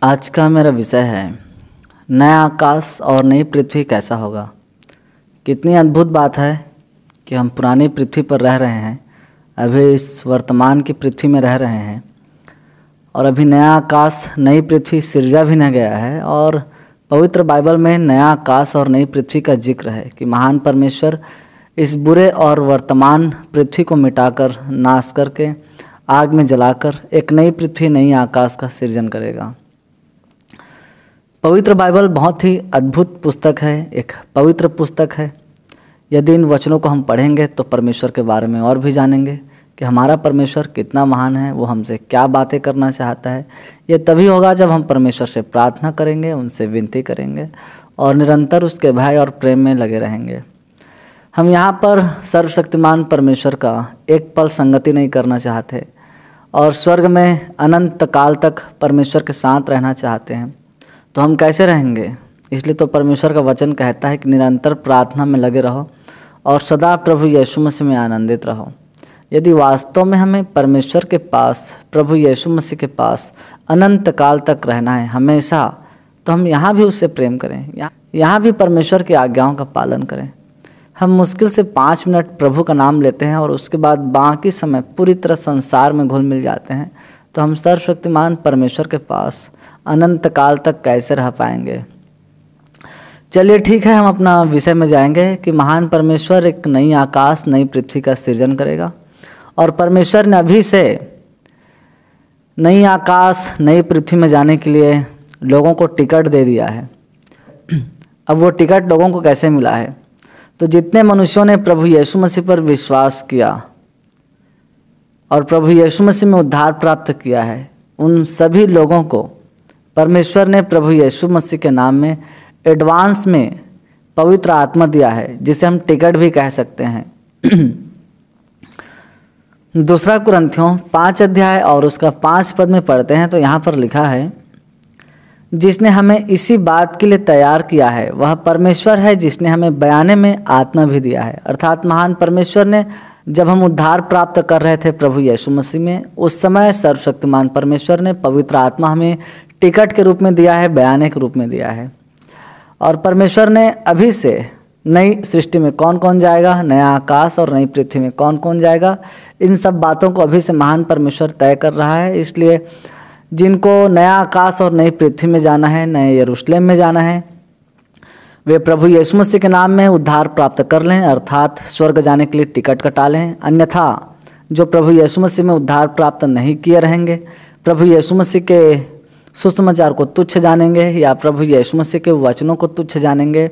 आज का मेरा विषय है नया आकाश और नई पृथ्वी कैसा होगा। कितनी अद्भुत बात है कि हम पुरानी पृथ्वी पर रह रहे हैं, अभी इस वर्तमान की पृथ्वी में रह रहे हैं और अभी नया आकाश नई पृथ्वी सिरजा भी न गया है। और पवित्र बाइबल में नया आकाश और नई पृथ्वी का जिक्र है कि महान परमेश्वर इस बुरे और वर्तमान पृथ्वी को मिटाकर नाश करके आग में जलाकर एक नई पृथ्वी नई आकाश का सृजन करेगा। पवित्र बाइबल बहुत ही अद्भुत पुस्तक है, एक पवित्र पुस्तक है। यदि इन वचनों को हम पढ़ेंगे तो परमेश्वर के बारे में और भी जानेंगे कि हमारा परमेश्वर कितना महान है, वो हमसे क्या बातें करना चाहता है। ये तभी होगा जब हम परमेश्वर से प्रार्थना करेंगे, उनसे विनती करेंगे और निरंतर उसके भय और प्रेम में लगे रहेंगे। हम यहाँ पर सर्वशक्तिमान परमेश्वर का एक पल संगति नहीं करना चाहते और स्वर्ग में अनंत काल तक परमेश्वर के साथ रहना चाहते हैं। तो हम कैसे रहेंगे? इसलिए तो परमेश्वर का वचन कहता है कि निरंतर प्रार्थना में लगे रहो और सदा प्रभु यीशु मसीह में आनंदित रहो। यदि वास्तव में हमें परमेश्वर के पास, प्रभु यीशु मसीह के पास अनंत काल तक रहना है हमेशा, तो हम यहाँ भी उससे प्रेम करें, यहाँ भी परमेश्वर की आज्ञाओं का पालन करें। हम मुश्किल से 5 मिनट प्रभु का नाम लेते हैं और उसके बाद बाकी समय पूरी तरह संसार में घुल मिल जाते हैं, तो हम सर्वशक्तिमान परमेश्वर के पास अनंत काल तक कैसे रह पाएंगे। चलिए ठीक है, हम अपना विषय में जाएंगे कि महान परमेश्वर एक नई आकाश नई पृथ्वी का सृजन करेगा और परमेश्वर ने अभी से नई आकाश नई पृथ्वी में जाने के लिए लोगों को टिकट दे दिया है। अब वो टिकट लोगों को कैसे मिला है? तो जितने मनुष्यों ने प्रभु यीशु मसीह पर विश्वास किया और प्रभु यीशु मसीह में उद्धार प्राप्त किया है, उन सभी लोगों को परमेश्वर ने प्रभु यीशु मसीह के नाम में एडवांस में पवित्र आत्मा दिया है, जिसे हम टिकट भी कह सकते हैं। दूसरा कुरिन्थियों 5 अध्याय और उसका 5 पद में पढ़ते हैं तो यहाँ पर लिखा है, जिसने हमें इसी बात के लिए तैयार किया है वह परमेश्वर है, जिसने हमें बयाने में आत्मा भी दिया है। अर्थात महान परमेश्वर ने जब हम उद्धार प्राप्त कर रहे थे प्रभु यीशु मसीह में, उस समय सर्वशक्तिमान परमेश्वर ने पवित्र आत्मा हमें टिकट के रूप में दिया है, बयाने के रूप में दिया है। और परमेश्वर ने अभी से नई सृष्टि में कौन कौन जाएगा, नया आकाश और नई पृथ्वी में कौन कौन जाएगा, इन सब बातों को अभी से महान परमेश्वर तय कर रहा है। इसलिए जिनको नया आकाश और नई पृथ्वी में जाना है, नए यरूशलेम में जाना है, वे प्रभु यीशु मसीह के नाम में उद्धार प्राप्त कर लें, अर्थात स्वर्ग जाने के लिए टिकट कटा लें। अन्यथा जो प्रभु यीशु मसीह में उद्धार प्राप्त नहीं किए रहेंगे, प्रभु यीशु मसीह के सुसमाचार को तुच्छ जानेंगे या प्रभु यीशु मसीह के वचनों को तुच्छ जानेंगे,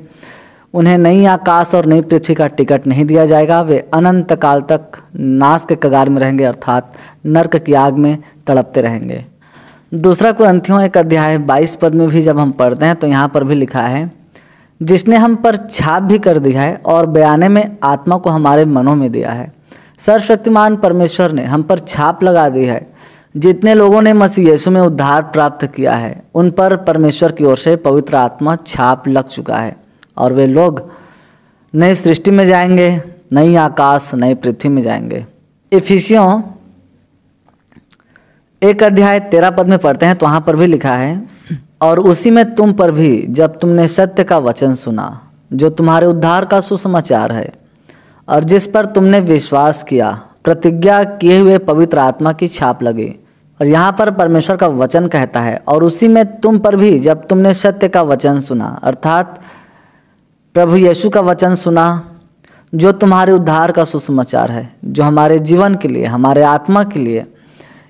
उन्हें नई आकाश और नई पृथ्वी का टिकट नहीं दिया जाएगा। वे अनंत काल तक नाश के कगार में रहेंगे, अर्थात नरक की आग में तड़पते रहेंगे। दूसरा कुरिन्थियों 1 अध्याय 22 पद में भी जब हम पढ़ते हैं तो यहाँ पर भी लिखा है, जिसने हम पर छाप भी कर दिया है और बयाने में आत्मा को हमारे मनों में दिया है। सर्वशक्तिमान परमेश्वर ने हम पर छाप लगा दी है। जितने लोगों ने मसीह यीशु में उद्धार प्राप्त किया है, उन पर परमेश्वर की ओर से पवित्र आत्मा छाप लग चुका है और वे लोग नई सृष्टि में जाएंगे, नई आकाश नई पृथ्वी में जाएंगे। इफिसियों 1 अध्याय 13 पद में पढ़ते हैं तो वहाँ पर भी लिखा है, और उसी में तुम पर भी जब तुमने सत्य का वचन सुना, जो तुम्हारे उद्धार का सुसमाचार है, और जिस पर तुमने विश्वास किया, प्रतिज्ञा किए हुए पवित्र आत्मा की छाप लगी। और यहाँ पर परमेश्वर का वचन कहता है, और उसी में तुम पर भी जब तुमने सत्य का वचन सुना, अर्थात प्रभु यीशु का वचन सुना, जो तुम्हारे उद्धार का सुसमाचार है, जो हमारे जीवन के लिए, हमारे आत्मा के लिए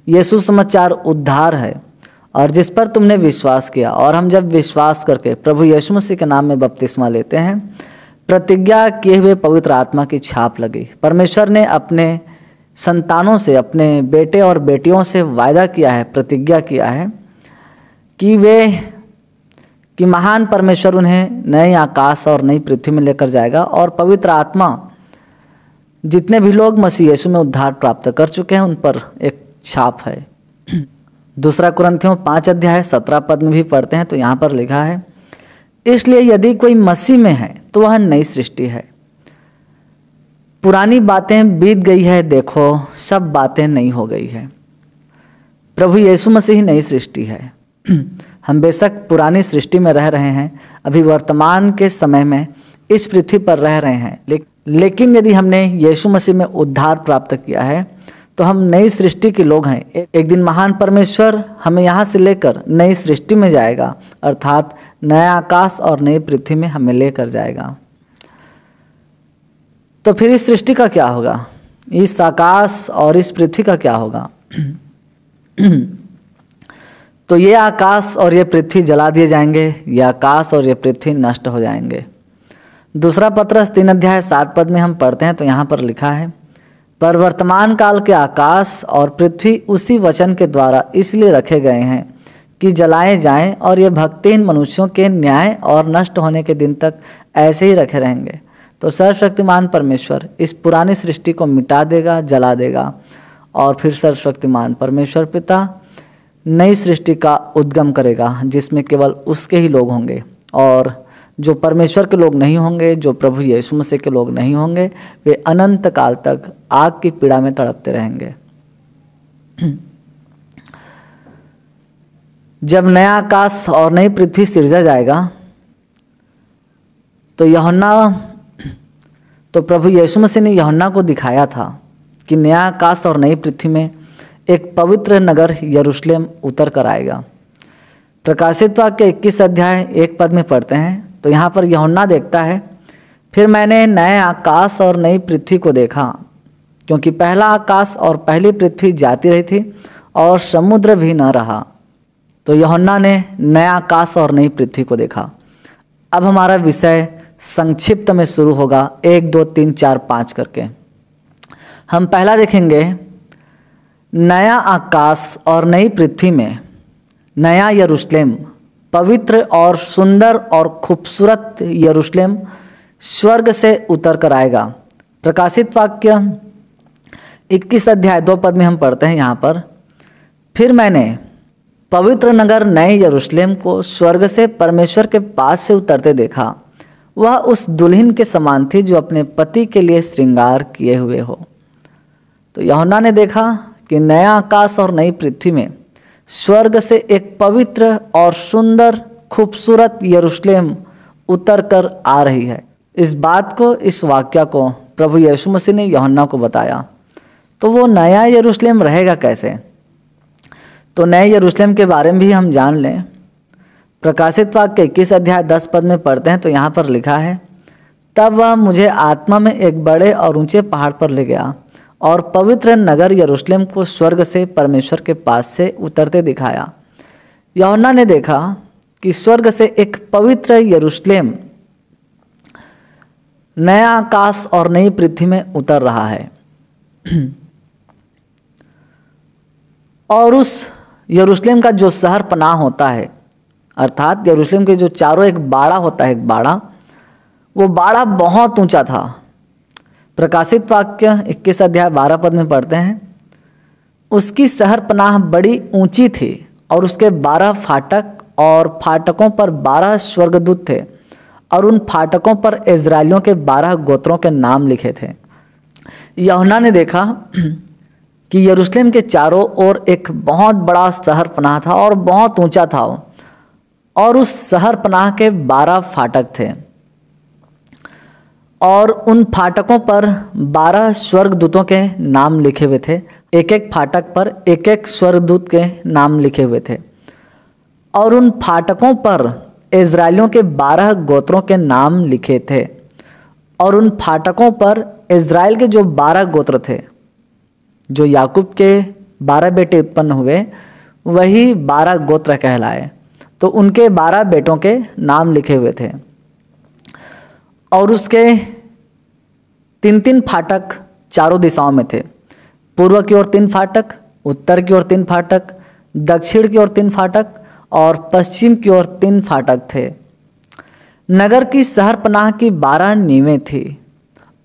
ये सुसमाचार उद्धार है, और जिस पर तुमने विश्वास किया। और हम जब विश्वास करके प्रभु यीशु मसीह के नाम में बपतिस्मा लेते हैं, प्रतिज्ञा किए हुए पवित्र आत्मा की छाप लगी। परमेश्वर ने अपने संतानों से, अपने बेटे और बेटियों से वायदा किया है, प्रतिज्ञा किया है कि महान परमेश्वर उन्हें नए आकाश और नई पृथ्वी में लेकर जाएगा। और पवित्र आत्मा जितने भी लोग मसीह यीशु में उद्धार प्राप्त कर चुके हैं, उन पर एक छाप है। दूसरा कुरिन्थियों 5 अध्याय 17 पद में भी पढ़ते हैं तो यहाँ पर लिखा है, इसलिए यदि कोई मसीह में है तो वह नई सृष्टि है, पुरानी बातें बीत गई है, देखो सब बातें नई हो गई है। प्रभु यीशु मसीह नई सृष्टि है। हम बेशक पुरानी सृष्टि में रह रहे हैं, अभी वर्तमान के समय में इस पृथ्वी पर रह रहे हैं, लेकिन यदि हमने यीशु मसीह में उद्धार प्राप्त किया है तो हम नई सृष्टि के लोग हैं। एक दिन महान परमेश्वर हमें यहाँ से लेकर नई सृष्टि में जाएगा, अर्थात नया आकाश और नई पृथ्वी में हमें लेकर जाएगा। तो फिर इस सृष्टि का क्या होगा, इस आकाश और इस पृथ्वी का क्या होगा? तो ये आकाश और ये पृथ्वी जला दिए जाएंगे, ये आकाश और ये पृथ्वी नष्ट हो जाएंगे। दूसरा पत्रस 3 अध्याय 7 पद में हम पढ़ते हैं तो यहाँ पर लिखा है, पर वर्तमान काल के आकाश और पृथ्वी उसी वचन के द्वारा इसलिए रखे गए हैं कि जलाए जाएं, और ये भक्तिहीन मनुष्यों के न्याय और नष्ट होने के दिन तक ऐसे ही रखे रहेंगे। तो सर्वशक्तिमान परमेश्वर इस पुरानी सृष्टि को मिटा देगा, जला देगा, और फिर सर्वशक्तिमान परमेश्वर पिता नई सृष्टि का उद्गम करेगा जिसमें केवल उसके ही लोग होंगे, और जो परमेश्वर के लोग नहीं होंगे, जो प्रभु यीशु मसीह के लोग नहीं होंगे, वे अनंत काल तक आग की पीड़ा में तड़पते रहेंगे। जब नया आकाश और नई पृथ्वी सिरजा जाएगा तो प्रभु यीशु मसीह ने यूहन्ना को दिखाया था कि नया आकाश और नई पृथ्वी में एक पवित्र नगर यरूशलेम उतर कर आएगा। प्रकाशित वाक्य 21 अध्याय 1 पद में पढ़ते हैं तो यहाँ पर यूहन्ना देखता है, फिर मैंने नए आकाश और नई पृथ्वी को देखा, क्योंकि पहला आकाश और पहली पृथ्वी जाती रही थी और समुद्र भी न रहा। तो यूहन्ना ने नया आकाश और नई पृथ्वी को देखा। अब हमारा विषय संक्षिप्त में शुरू होगा, 1 2 3 4 5 करके। हम पहला देखेंगे नया आकाश और नई पृथ्वी में नया यरूशलेम, पवित्र और सुंदर और खूबसूरत यरूशलेम स्वर्ग से उतर कर आएगा। प्रकाशित वाक्य 21 अध्याय 2 पद में हम पढ़ते हैं यहाँ पर, फिर मैंने पवित्र नगर नए यरूशलेम को स्वर्ग से परमेश्वर के पास से उतरते देखा। वह उस दुल्हन के समान थी जो अपने पति के लिए श्रृंगार किए हुए हो। तो यूहन्ना ने देखा कि नया आकाश और नई पृथ्वी में स्वर्ग से एक पवित्र और सुंदर खूबसूरत यरूशलेम उतर कर आ रही है। इस बात को, इस वाक्य को प्रभु यीशु मसीह ने यूहन्ना को बताया। तो वो नया यरूशलेम रहेगा कैसे? तो नए यरूशलेम के बारे में भी हम जान लें। प्रकाशित वाक्य 21 अध्याय 10 पद में पढ़ते हैं तो यहाँ पर लिखा है, तब वह मुझे आत्मा में एक बड़े और ऊंचे पहाड़ पर ले गया और पवित्र नगर यरूशलेम को स्वर्ग से परमेश्वर के पास से उतरते दिखाया। यूहन्ना ने देखा कि स्वर्ग से एक पवित्र यरूशलेम नया आकाश और नई पृथ्वी में उतर रहा है। और उस यरूशलेम का जो शहर पनाह होता है, अर्थात यरूशलेम के जो चारों एक बाड़ा होता है, एक बाड़ा, वो बाड़ा बहुत ऊंचा था। प्रकाशित वाक्य 21 अध्याय 12 पद में पढ़ते हैं, उसकी शहर पनाह बड़ी ऊंची थी और उसके 12 फाटक और फाटकों पर 12 स्वर्गदूत थे और उन फाटकों पर इज़राइलियों के 12 गोत्रों के नाम लिखे थे। यूहन्ना ने देखा कि यरूशलेम के चारों ओर एक बहुत बड़ा शहर पनाह था और बहुत ऊंचा था, और उस शहर पनाह के 12 फाटक थे और उन फाटकों पर 12 स्वर्गदूतों के नाम लिखे हुए थे। एक एक फाटक पर एक एक स्वर्गदूत के नाम लिखे हुए थे और उन फाटकों पर इज़राइलियों के 12 गोत्रों के नाम लिखे थे। और उन फाटकों पर इज़राइल के जो 12 गोत्र थे, जो याकूब के 12 बेटे उत्पन्न हुए, वही 12 गोत्र कहलाए। तो उनके 12 बेटों के नाम लिखे हुए थे और उसके 3-3 फाटक चारों दिशाओं में थे। पूर्व की ओर 3 फाटक, उत्तर की ओर 3 फाटक, दक्षिण की ओर 3 फाटक और पश्चिम की ओर 3 फाटक थे। नगर की शहर पनाह की 12 नींवें थी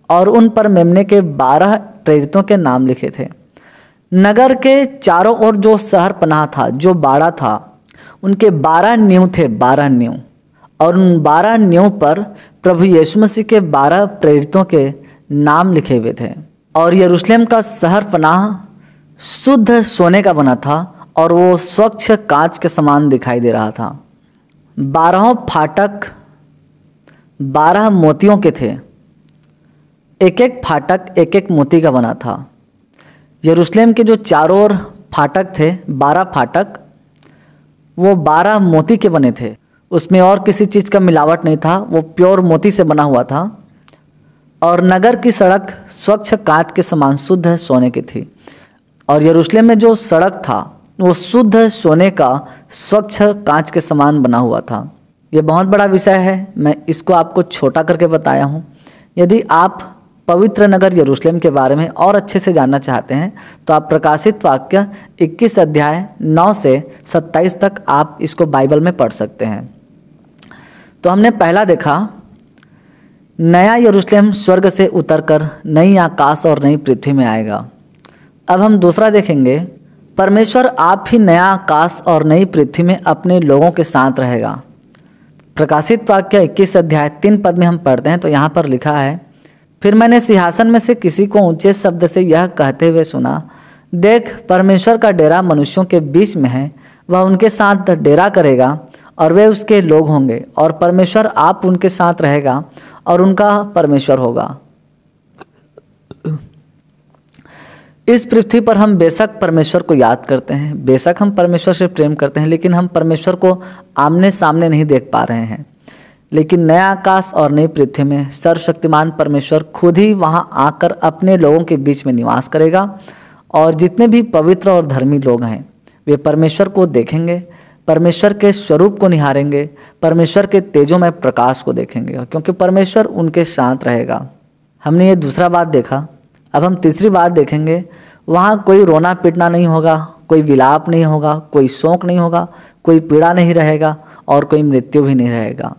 और उन पर मेमने के 12 प्रेरितों के नाम लिखे थे। नगर के चारों ओर जो शहर पनाह था, जो बाड़ा था, उनके 12 नींव थे, 12 नींव, और उन 12 नींव पर प्रभु यीशु मसीह के 12 प्रेरितों के नाम लिखे हुए थे। और यरूशलेम का शहर पनाह शुद्ध सोने का बना था और वो स्वच्छ कांच के समान दिखाई दे रहा था। 12 फाटक 12 मोतियों के थे। एक एक फाटक एक एक मोती का बना था। यरूशलेम के जो चारों ओर फाटक थे, 12 फाटक, वो 12 मोती के बने थे। उसमें और किसी चीज़ का मिलावट नहीं था, वो प्योर मोती से बना हुआ था। और नगर की सड़क स्वच्छ कांच के समान शुद्ध सोने की थी। और यरूशलेम में जो सड़क था वो शुद्ध सोने का स्वच्छ कांच के समान बना हुआ था। ये बहुत बड़ा विषय है, मैं इसको आपको छोटा करके बताया हूँ। यदि आप पवित्र नगर यरूशलेम के बारे में और अच्छे से जानना चाहते हैं तो आप प्रकाशित वाक्य 21 अध्याय 9 से 27 तक आप इसको बाइबल में पढ़ सकते हैं। तो हमने पहला देखा, नया यरूशलेम स्वर्ग से उतरकर नई आकाश और नई पृथ्वी में आएगा। अब हम दूसरा देखेंगे, परमेश्वर आप ही नया आकाश और नई पृथ्वी में अपने लोगों के साथ रहेगा। प्रकाशित वाक्य 21 अध्याय 3 पद में हम पढ़ते हैं तो यहाँ पर लिखा है, फिर मैंने सिंहासन में से किसी को ऊंचे शब्द से यह कहते हुए सुना, देख परमेश्वर का डेरा मनुष्यों के बीच में है, वह उनके साथ डेरा करेगा और वे उसके लोग होंगे और परमेश्वर आप उनके साथ रहेगा और उनका परमेश्वर होगा। इस पृथ्वी पर हम बेशक परमेश्वर को याद करते हैं, बेशक हम परमेश्वर से प्रेम करते हैं, लेकिन हम परमेश्वर को आमने सामने नहीं देख पा रहे हैं। लेकिन नया आकाश और नई पृथ्वी में सर्वशक्तिमान परमेश्वर खुद ही वहाँ आकर अपने लोगों के बीच में निवास करेगा और जितने भी पवित्र और धर्मी लोग हैं वे परमेश्वर को देखेंगे, परमेश्वर के स्वरूप को निहारेंगे, परमेश्वर के तेजोमय प्रकाश को देखेंगे, क्योंकि परमेश्वर उनके साथ रहेगा। हमने ये दूसरा बात देखा। अब हम तीसरी बात देखेंगे, वहाँ कोई रोना पीटना नहीं होगा, कोई विलाप नहीं होगा, कोई शोक नहीं होगा, कोई पीड़ा नहीं रहेगा और कोई मृत्यु भी नहीं रहेगा।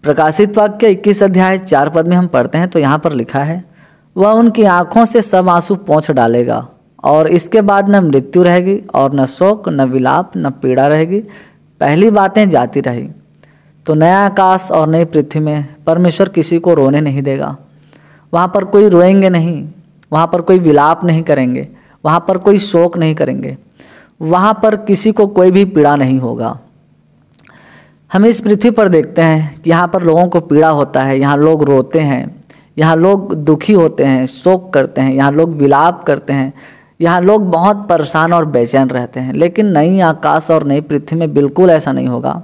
प्रकाशित वाक्य 21 अध्याय 4 पद में हम पढ़ते हैं तो यहाँ पर लिखा है, वह उनकी आंखों से सब आंसू पोंछ डालेगा और इसके बाद न मृत्यु रहेगी और न शोक, न विलाप, न पीड़ा रहेगी, पहली बातें जाती रही। तो नया आकाश और नई पृथ्वी में परमेश्वर किसी को रोने नहीं देगा। वहाँ पर कोई रोएंगे नहीं, वहाँ पर कोई विलाप नहीं करेंगे, वहाँ पर कोई शोक नहीं करेंगे, वहाँ पर किसी को कोई भी पीड़ा नहीं होगा। हम इस पृथ्वी पर देखते हैं कि यहाँ पर लोगों को पीड़ा होता है, यहाँ लोग रोते हैं, यहाँ लोग दुखी होते हैं, शोक करते हैं, यहाँ लोग विलाप करते हैं, यहाँ लोग बहुत परेशान और बेचैन रहते हैं। लेकिन नई आकाश और नई पृथ्वी में बिल्कुल ऐसा नहीं होगा।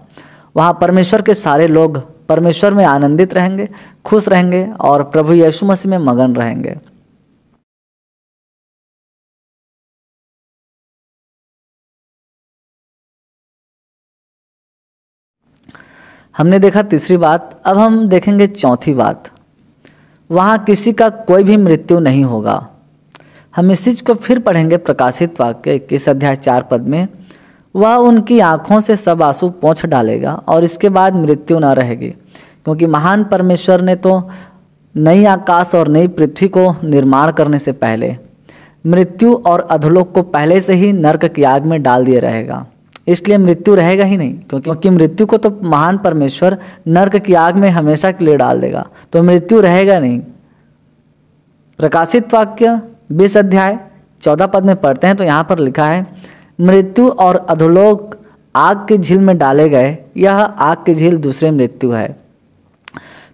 वहाँ परमेश्वर के सारे लोग परमेश्वर में आनंदित रहेंगे, खुश रहेंगे और प्रभु यीशु मसीह में मगन रहेंगे। हमने देखा तीसरी बात। अब हम देखेंगे चौथी बात, वहाँ किसी का कोई भी मृत्यु नहीं होगा। हम इस चीज़ को फिर पढ़ेंगे प्रकाशित वाक्य 21 अध्याय 4 पद में, वह उनकी आंखों से सब आंसू पोंछ डालेगा और इसके बाद मृत्यु न रहेगी, क्योंकि महान परमेश्वर ने तो नई आकाश और नई पृथ्वी को निर्माण करने से पहले मृत्यु और अधोलोक को पहले से ही नरक की आग में डाल दिया रहेगा, इसलिए मृत्यु रहेगा ही नहीं। क्योंकि मृत्यु को तो महान परमेश्वर नरक की आग में हमेशा के लिए डाल देगा, तो मृत्यु रहेगा नहीं। प्रकाशित वाक्य 20 अध्याय 14 पद में पढ़ते हैं तो यहाँ पर लिखा है, मृत्यु और अधोलोक आग की झील में डाले गए, यह आग की झील दूसरे मृत्यु है।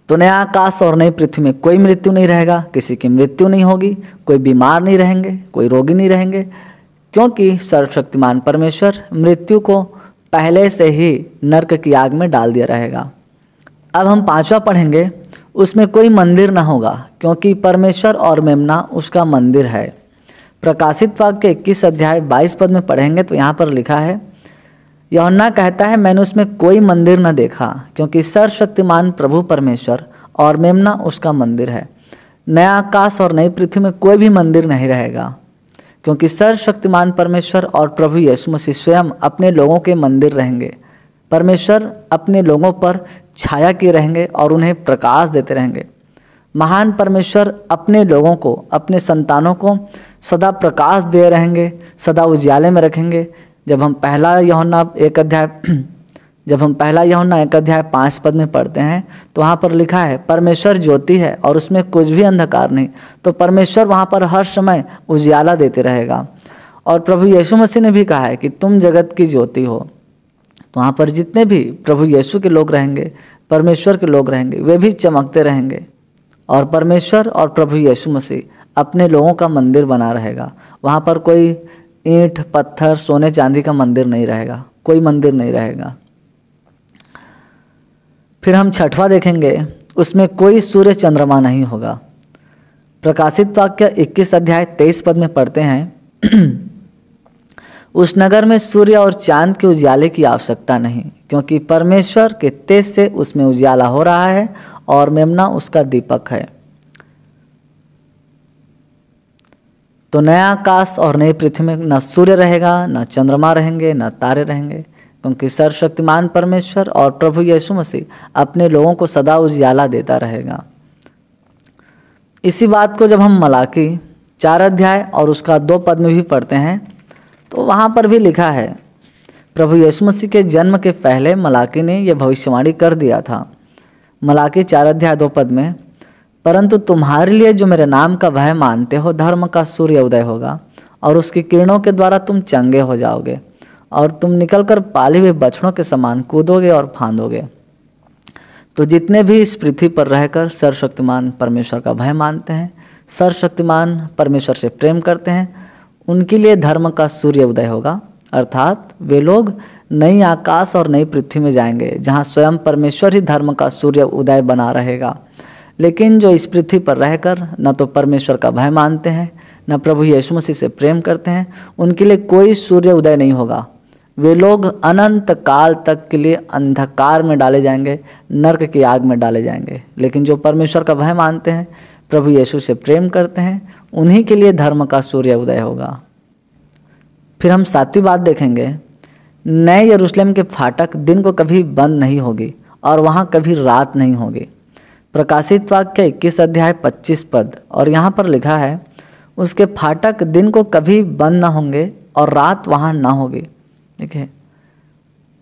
तो नया आकाश और नई पृथ्वी में कोई मृत्यु नहीं रहेगा, किसी की मृत्यु नहीं होगी, कोई बीमार नहीं रहेंगे, कोई रोगी नहीं रहेंगे, क्योंकि सर्वशक्तिमान परमेश्वर मृत्यु को पहले से ही नरक की आग में डाल दिया रहेगा। अब हम पांचवा पढ़ेंगे, उसमें कोई मंदिर ना होगा, क्योंकि परमेश्वर और मेमना उसका मंदिर है। प्रकाशित वाक्य 21 अध्याय 22 पद में पढ़ेंगे तो यहाँ पर लिखा है, यूहन्ना कहता है, मैंने उसमें कोई मंदिर न देखा, क्योंकि सर्वशक्तिमान प्रभु परमेश्वर और मेमना उसका मंदिर है। नया आकाश और नई पृथ्वी में कोई भी मंदिर नहीं रहेगा, क्योंकि सर्वशक्तिमान परमेश्वर और प्रभु यीशु मसीह स्वयं अपने लोगों के मंदिर रहेंगे। परमेश्वर अपने लोगों पर छाया किए रहेंगे और उन्हें प्रकाश देते रहेंगे। महान परमेश्वर अपने लोगों को, अपने संतानों को सदा प्रकाश दे रहेंगे, सदा उजियाले में रखेंगे। जब हम पहला यूहन्ना 1 अध्याय 5 पद में पढ़ते हैं तो वहाँ पर लिखा है, परमेश्वर ज्योति है और उसमें कुछ भी अंधकार नहीं, तो परमेश्वर वहाँ पर हर समय उजियाला देते रहेगा। और प्रभु यीशु मसीह ने भी कहा है कि तुम जगत की ज्योति हो। तो वहाँ पर जितने भी प्रभु यीशु के लोग रहेंगे, परमेश्वर के लोग रहेंगे, वे भी चमकते रहेंगे और परमेश्वर और प्रभु यीशु मसीह अपने लोगों का मंदिर बना रहेगा। वहाँ पर कोई ईंट पत्थर सोने चांदी का मंदिर नहीं रहेगा, कोई मंदिर नहीं रहेगा। फिर हम छठवां देखेंगे, उसमें कोई सूर्य चंद्रमा नहीं होगा। प्रकाशित वाक्य 21 अध्याय 23 पद में पढ़ते हैं, उस नगर में सूर्य और चांद के उजाले की आवश्यकता नहीं, क्योंकि परमेश्वर के तेज से उसमें उजाला हो रहा है और मेमना उसका दीपक है। तो नया आकाश और नई पृथ्वी में न सूर्य रहेगा, न चंद्रमा रहेंगे, न तारे रहेंगे, क्योंकि सर्वशक्तिमान परमेश्वर और प्रभु यीशु मसीह अपने लोगों को सदा उजियाला देता रहेगा। इसी बात को जब हम मलाकी 4 अध्याय और उसका 2 पद में भी पढ़ते हैं तो वहाँ पर भी लिखा है, प्रभु यीशु मसीह के जन्म के पहले मलाकी ने यह भविष्यवाणी कर दिया था। मलाकी 4 अध्याय 2 पद में, परंतु तुम्हारे लिए जो मेरे नाम का भय मानते हो, धर्म का सूर्य उदय होगा और उसकी किरणों के द्वारा तुम चंगे हो जाओगे और तुम निकलकर पाले हुए बछड़ों के समान कूदोगे और फांदोगे। तो जितने भी इस पृथ्वी पर रहकर सर्वशक्तिमान परमेश्वर का भय मानते हैं, सर्वशक्तिमान परमेश्वर से प्रेम करते हैं, उनके लिए धर्म का सूर्य उदय होगा, अर्थात वे लोग नई आकाश और नई पृथ्वी में जाएंगे जहाँ स्वयं परमेश्वर ही धर्म का सूर्य उदय बना रहेगा। लेकिन जो इस पृथ्वी पर रहकर न तो परमेश्वर का भय मानते हैं, न प्रभु यीशु मसीह से प्रेम करते हैं, उनके लिए कोई सूर्य उदय नहीं होगा। वे लोग अनंत काल तक के लिए अंधकार में डाले जाएंगे, नरक की आग में डाले जाएंगे। लेकिन जो परमेश्वर का भय मानते हैं, प्रभु यीशु से प्रेम करते हैं, उन्हीं के लिए धर्म का सूर्य उदय होगा। फिर हम 7वीं बात देखेंगे, नए यरूशलेम के फाटक दिन को कभी बंद नहीं होगी और वहाँ कभी रात नहीं होगी। प्रकाशित वाक्य 21 अध्याय 25 पद, और यहाँ पर लिखा है, उसके फाटक दिन को कभी बंद ना होंगे और रात वहाँ ना होगी। देखिए,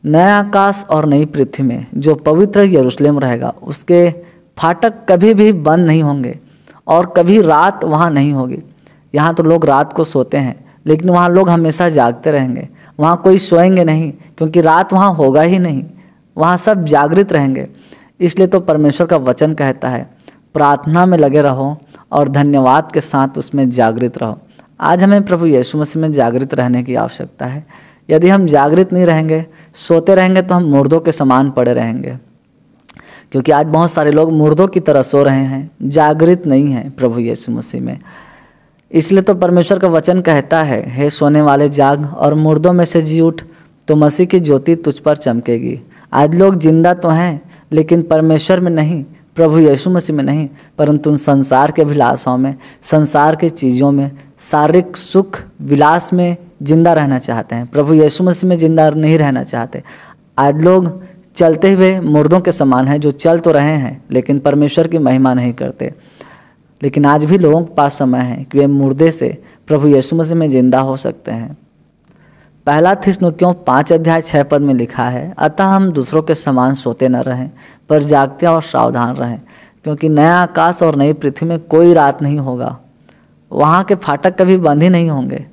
नया आकाश और नई पृथ्वी में जो पवित्र यरूशलेम रहेगा, उसके फाटक कभी भी बंद नहीं होंगे और कभी रात वहाँ नहीं होगी। यहाँ तो लोग रात को सोते हैं, लेकिन वहाँ लोग हमेशा जागते रहेंगे। वहाँ कोई सोएंगे नहीं, क्योंकि रात वहाँ होगा ही नहीं, वहाँ सब जागृत रहेंगे। इसलिए तो परमेश्वर का वचन कहता है, प्रार्थना में लगे रहो और धन्यवाद के साथ उसमें जागृत रहो। आज हमें प्रभु यीशु मसीह में जागृत रहने की आवश्यकता है। यदि हम जागृत नहीं रहेंगे, सोते रहेंगे, तो हम मुर्दों के समान पड़े रहेंगे, क्योंकि आज बहुत सारे लोग मुर्दों की तरह सो रहे हैं, जागृत नहीं हैं प्रभु यीशु मसीह में। इसलिए तो परमेश्वर का वचन कहता है, हे सोने वाले जाग और मुर्दों में से जी उठ, तो मसीह की ज्योति तुझ पर चमकेगी। आज लोग जिंदा तो हैं, लेकिन परमेश्वर में नहीं, प्रभु यीशु मसीह में नहीं, परंतु संसार के अभिलाषाओं में, संसार की चीज़ों में, शारीरिक सुख विलास में जिंदा रहना चाहते हैं। प्रभु यीशु मसीह में जिंदा नहीं रहना चाहते। आज लोग चलते हुए मुर्दों के समान हैं, जो चल तो रहे हैं लेकिन परमेश्वर की महिमा नहीं करते। लेकिन आज भी लोगों के पास समय है कि वे मुर्दे से प्रभु यीशु मसीह में जिंदा हो सकते हैं। पहला थिस्सलुनीकियों 5 अध्याय 6 पद में लिखा है, अतः हम दूसरों के समान सोते न रहें, पर जागते और सावधान रहें, क्योंकि नया आकाश और नई पृथ्वी में कोई रात नहीं होगा। वहाँ के फाटक कभी बंद ही नहीं होंगे।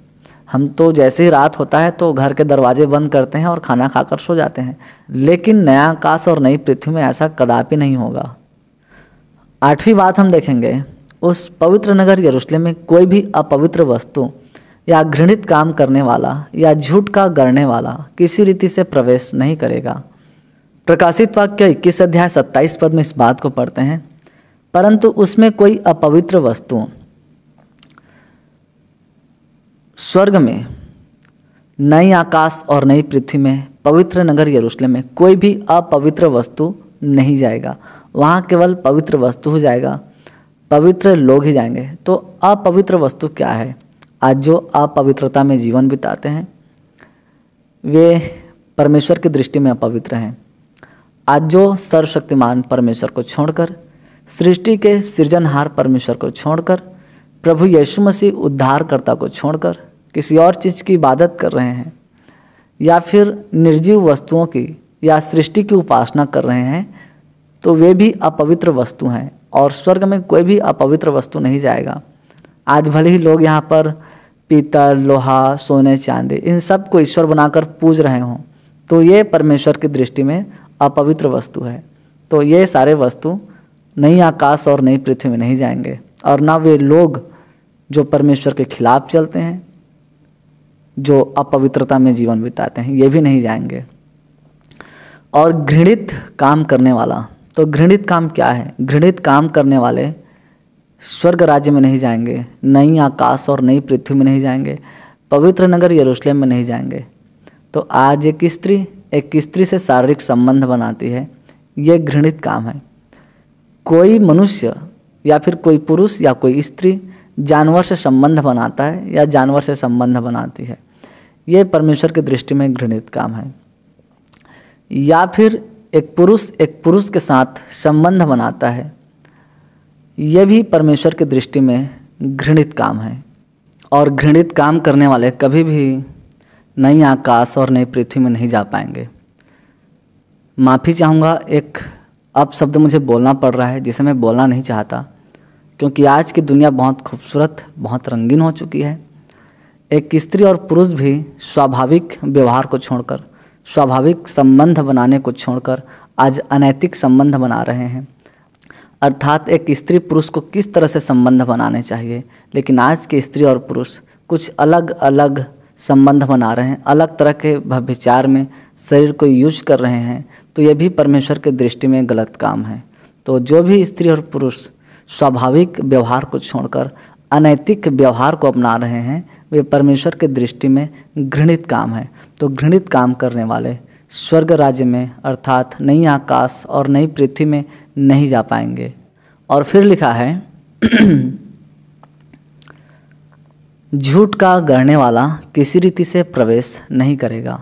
हम तो जैसे ही रात होता है तो घर के दरवाजे बंद करते हैं और खाना खाकर सो जाते हैं, लेकिन नया आकाश और नई पृथ्वी में ऐसा कदापि नहीं होगा। 8वीं बात हम देखेंगे, उस पवित्र नगर यरूशलेम में कोई भी अपवित्र वस्तु या घृणित काम करने वाला या झूठ का गढ़ने वाला किसी रीति से प्रवेश नहीं करेगा। प्रकाशित वाक्य 21 अध्याय 27 पद में इस बात को पढ़ते हैं, परंतु उसमें कोई अपवित्र वस्तु, स्वर्ग में, नई आकाश और नई पृथ्वी में, पवित्र नगर यरूशलेम में कोई भी अपवित्र वस्तु नहीं जाएगा। वहाँ केवल पवित्र वस्तु हो जाएगा, पवित्र लोग ही जाएंगे। तो अपवित्र वस्तु क्या है? आज जो अपवित्रता में जीवन बिताते हैं वे परमेश्वर की दृष्टि में अपवित्र हैं। आज जो सर्वशक्तिमान परमेश्वर को छोड़कर, सृष्टि के सृजनहार परमेश्वर को छोड़कर, प्रभु यीशु मसीह उद्धारकर्ता को छोड़कर किसी और चीज़ की इबादत कर रहे हैं, या फिर निर्जीव वस्तुओं की या सृष्टि की उपासना कर रहे हैं, तो वे भी अपवित्र वस्तु हैं और स्वर्ग में कोई भी अपवित्र वस्तु नहीं जाएगा। आज भले ही लोग यहाँ पर पीतल, लोहा, सोने, चांदी, इन सब को ईश्वर बनाकर पूज रहे हों तो ये परमेश्वर की दृष्टि में अपवित्र वस्तु है। तो ये सारे वस्तु नई आकाश और नई पृथ्वी में नहीं जाएंगे, और ना वे लोग जो परमेश्वर के खिलाफ चलते हैं, जो अपवित्रता में जीवन बिताते हैं, ये भी नहीं जाएंगे। और घृणित काम करने वाला, तो घृणित काम क्या है? घृणित काम करने वाले स्वर्ग राज्य में नहीं जाएंगे, नई आकाश और नई पृथ्वी में नहीं जाएंगे, पवित्र नगर यरूशलेम में नहीं जाएंगे। तो आज एक स्त्री से शारीरिक संबंध बनाती है, ये घृणित काम है। कोई मनुष्य या फिर कोई पुरुष या कोई स्त्री जानवर से संबंध बनाता है या जानवर से संबंध बनाती है, ये परमेश्वर की दृष्टि में घृणित काम है। या फिर एक पुरुष के साथ संबंध बनाता है, यह भी परमेश्वर की दृष्टि में घृणित काम है। और घृणित काम करने वाले कभी भी नई आकाश और नई पृथ्वी में नहीं जा पाएंगे। माफ़ी चाहूँगा, एक अपशब्द मुझे बोलना पड़ रहा है जिसे मैं बोलना नहीं चाहता, क्योंकि आज की दुनिया बहुत खूबसूरत, बहुत रंगीन हो चुकी है। एक स्त्री और पुरुष भी स्वाभाविक व्यवहार को छोड़कर, स्वाभाविक संबंध बनाने को छोड़कर आज अनैतिक संबंध बना रहे हैं। अर्थात एक स्त्री पुरुष को किस तरह से संबंध बनाने चाहिए, लेकिन आज के स्त्री और पुरुष कुछ अलग अलग संबंध बना रहे हैं, अलग तरह के व्यभिचार में शरीर को यूज कर रहे हैं। तो यह भी परमेश्वर के दृष्टि में गलत काम है। तो जो भी स्त्री और पुरुष स्वाभाविक व्यवहार को छोड़कर अनैतिक व्यवहार को अपना रहे हैं, वे परमेश्वर के दृष्टि में घृणित काम है। तो घृणित काम करने वाले स्वर्ग राज्य में अर्थात नई आकाश और नई पृथ्वी में नहीं जा पाएंगे। और फिर लिखा है झूठ का गढ़ने वाला किसी रीति से प्रवेश नहीं करेगा।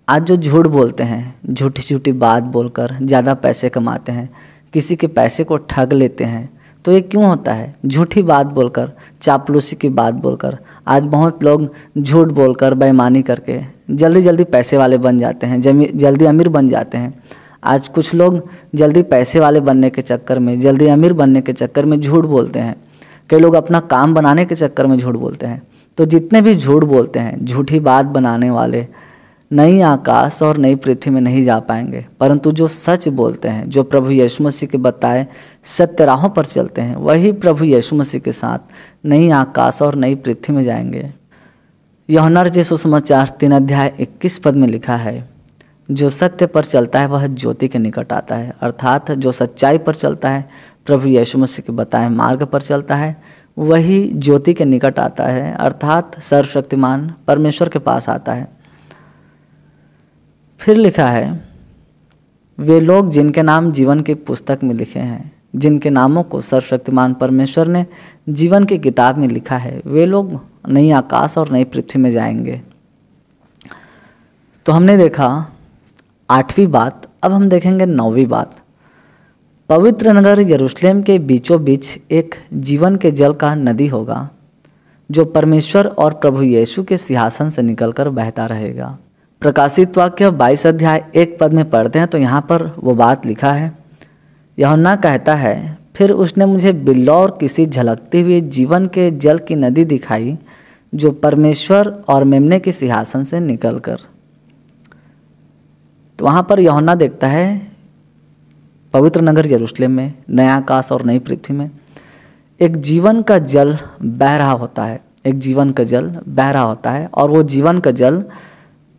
आज जो झूठ बोलते हैं, झूठी झूठी बात बोलकर ज़्यादा पैसे कमाते हैं, किसी के पैसे को ठग लेते हैं, तो ये क्यों होता है? झूठी बात बोलकर, चापलूसी की बात बोलकर आज बहुत लोग झूठ बोलकर, बेईमानी करके जल्दी जल्दी पैसे वाले बन जाते हैं, जल्दी अमीर बन जाते हैं। आज कुछ लोग जल्दी पैसे वाले बनने के चक्कर में, जल्दी अमीर बनने के चक्कर में झूठ बोलते हैं। कई लोग अपना काम बनाने के चक्कर में झूठ बोलते हैं। तो जितने भी झूठ बोलते हैं, झूठी बात बनाने वाले नई आकाश और नई पृथ्वी में नहीं जा पाएंगे, परंतु जो सच बोलते हैं, जो प्रभु यीशु मसीह के बताए सत्य राहों पर चलते हैं, वही प्रभु यीशु मसीह के साथ नई आकाश और नई पृथ्वी में जाएंगे। यूहन्ना रचित सुसमाचार 3 अध्याय 21 पद में लिखा है, जो सत्य पर चलता है वह ज्योति के निकट आता है। अर्थात जो सच्चाई पर चलता है, प्रभु यीशु मसीह के बताए मार्ग पर चलता है, वही ज्योति के निकट आता है, अर्थात सर्वशक्तिमान परमेश्वर के पास आता है। फिर लिखा है, वे लोग जिनके नाम जीवन की पुस्तक में लिखे हैं, जिनके नामों को सर्वशक्तिमान परमेश्वर ने जीवन की किताब में लिखा है, वे लोग नई आकाश और नई पृथ्वी में जाएंगे। तो हमने देखा 8वीं बात, अब हम देखेंगे 9वीं बात। पवित्र नगर यरूशलेम के बीचों बीच एक जीवन के जल का नदी होगा, जो परमेश्वर और प्रभु यीशु के सिंहासन से निकलकर बहता रहेगा। प्रकाशित वाक्य 22 अध्याय 1 पद में पढ़ते हैं तो यहाँ पर वो बात लिखा है। यूहन्ना कहता है, फिर उसने मुझे बिल्लौर किसी झलकती हुई जीवन के जल की नदी दिखाई, जो परमेश्वर और मेमने के सिंहासन से निकलकर। तो वहाँ पर यूहन्ना देखता है पवित्र नगर यरूशलेम में, नया आकाश और नई पृथ्वी में एक जीवन का जल बह रहा होता है, एक जीवन का जल बह रहा होता है, और वो जीवन का जल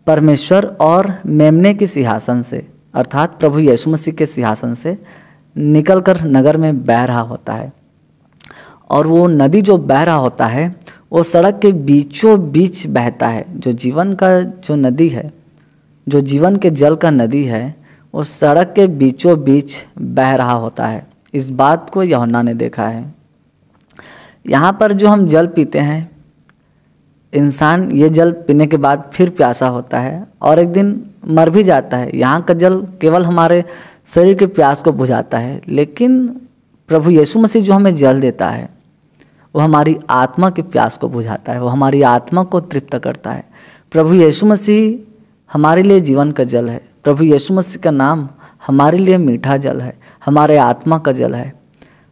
परमेश्वर और मेमने के सिंहासन से अर्थात प्रभु यीशु मसीह के सिंहासन से निकलकर नगर में बह रहा होता है। और वो नदी जो बह रहा होता है वो सड़क के बीचों बीच बहता है। जो जीवन का जो नदी है, जो जीवन के जल का नदी है, वो सड़क के बीचों बीच बह रहा होता है। इस बात को यूहन्ना ने देखा है। यहाँ पर जो हम जल पीते हैं, इंसान ये जल पीने के बाद फिर प्यासा होता है और एक दिन मर भी जाता है। यहाँ का जल केवल हमारे शरीर के प्यास को बुझाता है, लेकिन प्रभु यीशु मसीह जो हमें जल देता है वो हमारी आत्मा की प्यास को बुझाता है, वो हमारी आत्मा को तृप्त करता है। प्रभु यीशु मसीह हमारे लिए जीवन का जल है। प्रभु यीशु मसीह का नाम हमारे लिए मीठा जल है, हमारे आत्मा का जल है।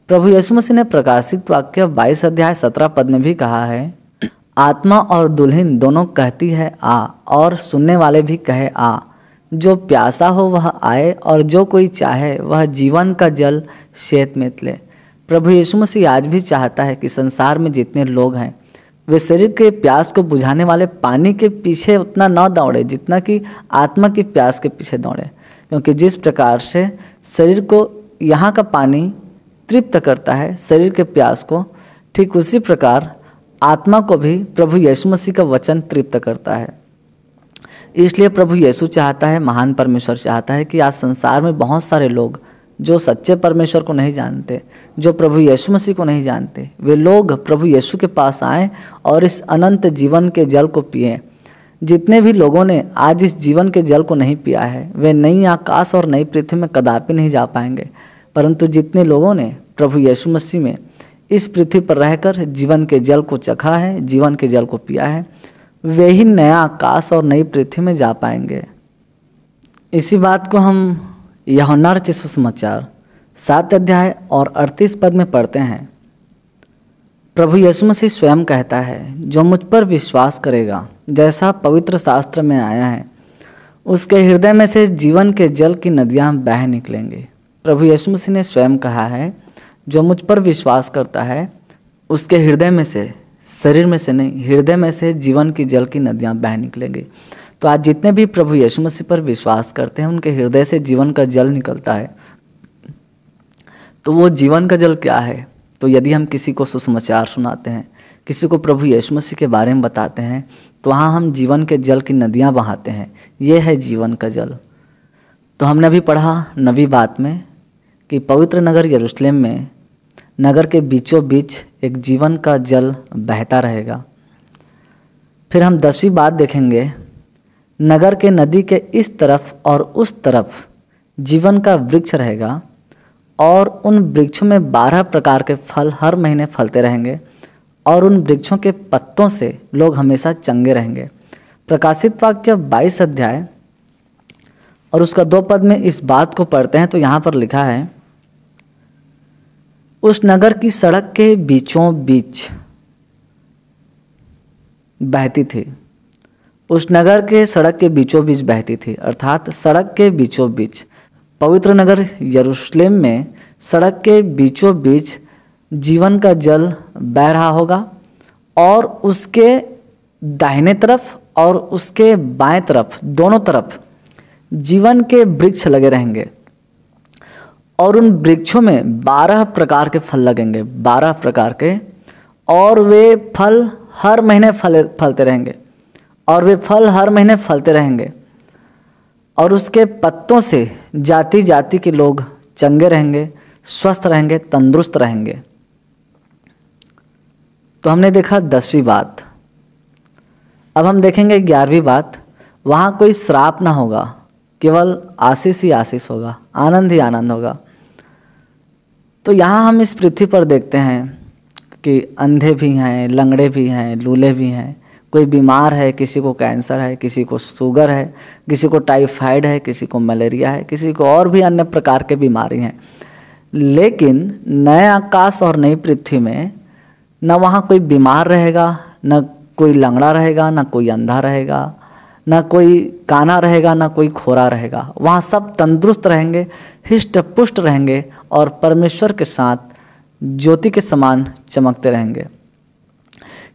प्रभु यीशु मसीह ने प्रकाशित वाक्य 22 अध्याय 17 पद में भी कहा है, आत्मा और दुल्हन दोनों कहती है आ, और सुनने वाले भी कहे आ। जो प्यासा हो वह आए, और जो कोई चाहे वह जीवन का जल शेत में ले। प्रभु यीशु मसीह आज भी चाहता है कि संसार में जितने लोग हैं वे शरीर के प्यास को बुझाने वाले पानी के पीछे उतना न दौड़े जितना कि आत्मा की प्यास के पीछे दौड़े। क्योंकि जिस प्रकार से शरीर को यहाँ का पानी तृप्त करता है शरीर के प्यास को, ठीक उसी प्रकार आत्मा को भी प्रभु यीशु मसीह का वचन तृप्त करता है। इसलिए प्रभु यीशु चाहता है, महान परमेश्वर चाहता है कि आज संसार में बहुत सारे लोग जो सच्चे परमेश्वर को नहीं जानते, जो प्रभु यीशु मसीह को नहीं जानते, वे लोग प्रभु यीशु के पास आएं और इस अनंत जीवन के जल को पिएं। जितने भी लोगों ने आज इस जीवन के जल को नहीं पिया है वे नई आकाश और नई पृथ्वी में कदापि नहीं जा पाएंगे, परंतु जितने लोगों ने प्रभु यीशु मसीह में इस पृथ्वी पर रहकर जीवन के जल को चखा है, जीवन के जल को पिया है, वे ही नया आकाश और नई पृथ्वी में जा पाएंगे। इसी बात को हम यूहन्ना रचित सुसमाचार 7 अध्याय और 38 पद में पढ़ते हैं। प्रभु यीशु मसीह स्वयं कहता है, जो मुझ पर विश्वास करेगा, जैसा पवित्र शास्त्र में आया है, उसके हृदय में से जीवन के जल की नदियां बह निकलेंगी। प्रभु यीशु मसीह ने स्वयं कहा है, जो मुझ पर विश्वास करता है उसके हृदय में से, शरीर में से नहीं, हृदय में से जीवन की जल की नदियां बह निकलेंगी। तो आज जितने भी प्रभु यीशु मसीह पर विश्वास करते हैं उनके हृदय से जीवन का जल निकलता है। तो वो जीवन का जल क्या है? तो यदि हम किसी को सुसमाचार सुनाते हैं, किसी को प्रभु यीशु मसीह के बारे में बताते हैं, तो वहाँ हम जीवन के जल की नदियाँ बहाते हैं। ये है जीवन का जल। तो हमने अभी पढ़ा नबी बात में कि पवित्र नगर यरूशलेम में नगर के बीचों बीच एक जीवन का जल बहता रहेगा। फिर हम 10वीं बात देखेंगे, नगर के नदी के इस तरफ और उस तरफ जीवन का वृक्ष रहेगा और उन वृक्षों में 12 प्रकार के फल हर महीने फलते रहेंगे और उन वृक्षों के पत्तों से लोग हमेशा चंगे रहेंगे। प्रकाशित वाक्य 22 अध्याय और उसका 2 पद में इस बात को पढ़ते हैं तो यहाँ पर लिखा है, उस नगर की सड़क के बीचों बीच बहती थी। उस नगर के सड़क के बीचों बीच बहती थी, अर्थात सड़क के बीचों बीच पवित्र नगर यरूशलेम में सड़क के बीचों बीच जीवन का जल बह रहा होगा और उसके दाहिने तरफ और उसके बाएं तरफ, दोनों तरफ जीवन के वृक्ष लगे रहेंगे और उन वृक्षों में 12 प्रकार के फल लगेंगे, 12 प्रकार के, और वे फल हर महीने फलते रहेंगे और वे फल हर महीने फलते रहेंगे और उसके पत्तों से जाति जाति के लोग चंगे रहेंगे, स्वस्थ रहेंगे, तंदुरुस्त रहेंगे। तो हमने देखा 10वीं बात। अब हम देखेंगे 11वीं बात। वहाँ कोई श्राप ना होगा, केवल आशीष ही आशीष होगा, आनंद ही आनंद होगा। तो यहाँ हम इस पृथ्वी पर देखते हैं कि अंधे भी हैं, लंगड़े भी हैं, लूले भी हैं, कोई बीमार है, किसी को कैंसर है, किसी को शुगर है, किसी को टाइफाइड है, किसी को मलेरिया है, किसी को और भी अन्य प्रकार के बीमारी हैं। लेकिन नए आकाश और नई पृथ्वी में न वहाँ कोई बीमार रहेगा, न कोई लंगड़ा रहेगा, न कोई अंधा रहेगा, न कोई काना रहेगा, न कोई खोरा रहेगा। वहाँ सब तंदुरुस्त रहेंगे, हिष्ट पुष्ट रहेंगे और परमेश्वर के साथ ज्योति के समान चमकते रहेंगे,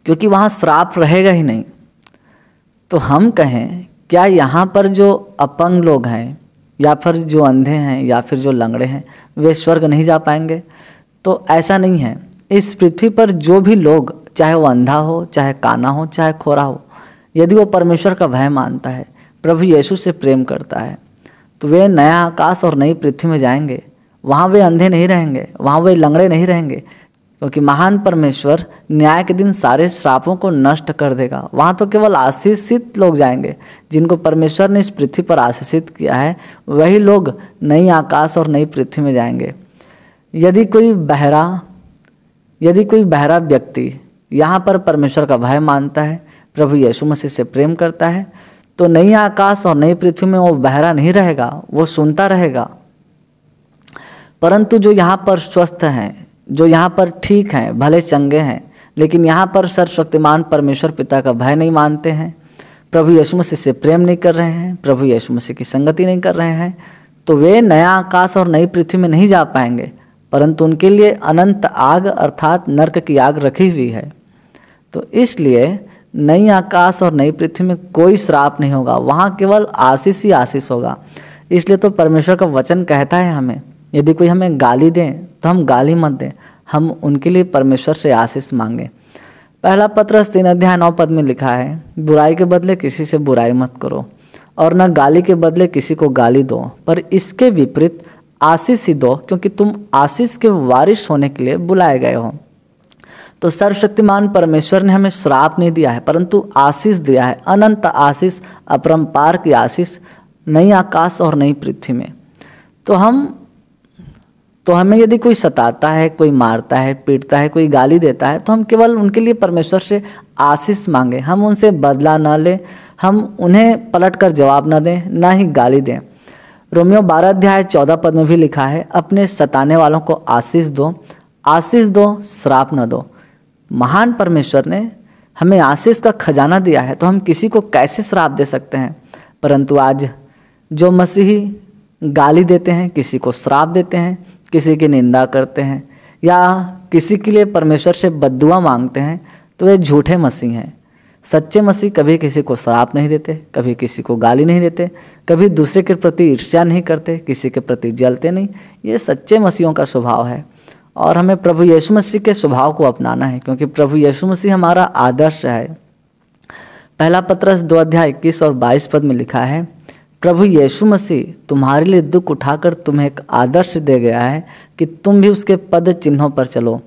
क्योंकि वहाँ श्राप रहेगा ही नहीं। तो हम कहें, क्या यहाँ पर जो अपंग लोग हैं या फिर जो अंधे हैं या फिर जो लंगड़े हैं वे स्वर्ग नहीं जा पाएंगे? तो ऐसा नहीं है। इस पृथ्वी पर जो भी लोग, चाहे वो अंधा हो, चाहे काना हो, चाहे खोरा हो, यदि वो परमेश्वर का भय मानता है, प्रभु यीशु से प्रेम करता है, तो वे नया आकाश और नई पृथ्वी में जाएंगे। वहाँ वे अंधे नहीं रहेंगे, वहाँ वे लंगड़े नहीं रहेंगे, क्योंकि महान परमेश्वर न्याय के दिन सारे श्रापों को नष्ट कर देगा। वहाँ तो केवल आशीषित लोग जाएंगे, जिनको परमेश्वर ने इस पृथ्वी पर आशीषित किया है, वही लोग नई आकाश और नई पृथ्वी में जाएंगे। यदि कोई बहरा व्यक्ति यहाँ पर परमेश्वर का भय मानता है, प्रभु यीशु मसीह से प्रेम करता है, तो नई आकाश और नई पृथ्वी में वो बहरा नहीं रहेगा, वो सुनता रहेगा। परंतु जो यहाँ पर स्वस्थ हैं, जो यहाँ पर ठीक हैं, भले चंगे हैं, लेकिन यहाँ पर सर्वशक्तिमान परमेश्वर पिता का भय नहीं मानते हैं, प्रभु यीशु मसीह से प्रेम नहीं कर रहे हैं, प्रभु यीशु मसीह की संगति नहीं कर रहे हैं, तो वे नया आकाश और नई पृथ्वी में नहीं जा पाएंगे, परंतु उनके लिए अनंत आग अर्थात नरक की आग रखी हुई है। तो इसलिए नई आकाश और नई पृथ्वी में कोई श्राप नहीं होगा, वहाँ केवल आशीष ही आशीष होगा। इसलिए तो परमेश्वर का वचन कहता है हमें, यदि कोई हमें गाली दें तो हम गाली मत दें, हम उनके लिए परमेश्वर से आशीष मांगें। पहला पत्रस 3:9 में लिखा है, बुराई के बदले किसी से बुराई मत करो और न गाली के बदले किसी को गाली दो, पर इसके विपरीत आशीष ही दो, क्योंकि तुम आशीष के वारिस होने के लिए बुलाए गए हो। तो सर्वशक्तिमान परमेश्वर ने हमें श्राप नहीं दिया है, परंतु आशीष दिया है, अनंत आशीष, अपरंपार की आशीष, नई आकाश और नई पृथ्वी में। तो हमें यदि कोई सताता है, कोई मारता है, पीटता है, कोई गाली देता है, तो हम केवल उनके लिए परमेश्वर से आशीष मांगे, हम उनसे बदला न लें, हम उन्हें पलटकर जवाब न दें, ना ही गाली दें। रोमियो 12:14 में भी लिखा है, अपने सताने वालों को आशीष दो, श्राप न दो। महान परमेश्वर ने हमें आशीष का खजाना दिया है, तो हम किसी को कैसे श्राप दे सकते हैं। परंतु आज जो मसीही गाली देते हैं, किसी को श्राप देते हैं, किसी की निंदा करते हैं या किसी के लिए परमेश्वर से बद्दुआ मांगते हैं, तो वे झूठे मसीह हैं। सच्चे मसीह कभी किसी को श्राप नहीं देते, कभी किसी को गाली नहीं देते, कभी दूसरे के प्रति ईर्ष्या नहीं करते, किसी के प्रति जलते नहीं। ये सच्चे मसीहों का स्वभाव है और हमें प्रभु यीशु मसीह के स्वभाव को अपनाना है, क्योंकि प्रभु यीशु मसीह हमारा आदर्श है। पहला पत्रस 2:21 और 22 में लिखा है, प्रभु यीशु मसीह तुम्हारे लिए दुख उठाकर तुम्हें एक आदर्श दे गया है कि तुम भी उसके पद चिन्हों पर चलो।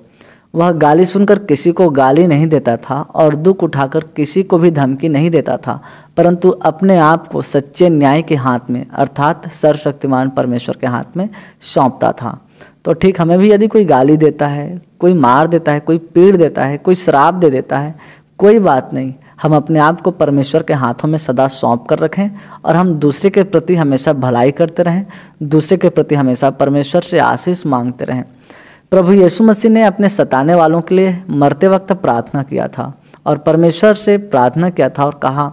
वह गाली सुनकर किसी को गाली नहीं देता था और दुख उठाकर किसी को भी धमकी नहीं देता था, परंतु अपने आप को सच्चे न्याय के हाथ में अर्थात सर्वशक्तिमान परमेश्वर के हाथ में सौंपता था। तो ठीक हमें भी यदि कोई गाली देता है, कोई मार देता है, कोई पीड़ देता है, कोई श्राप दे देता है, कोई बात नहीं, हम अपने आप को परमेश्वर के हाथों में सदा सौंप कर रखें और हम दूसरे के प्रति हमेशा भलाई करते रहें, दूसरे के प्रति हमेशा परमेश्वर से आशीष मांगते रहें। प्रभु यीशु मसीह ने अपने सताने वालों के लिए मरते वक्त प्रार्थना किया था और परमेश्वर से प्रार्थना किया था और कहा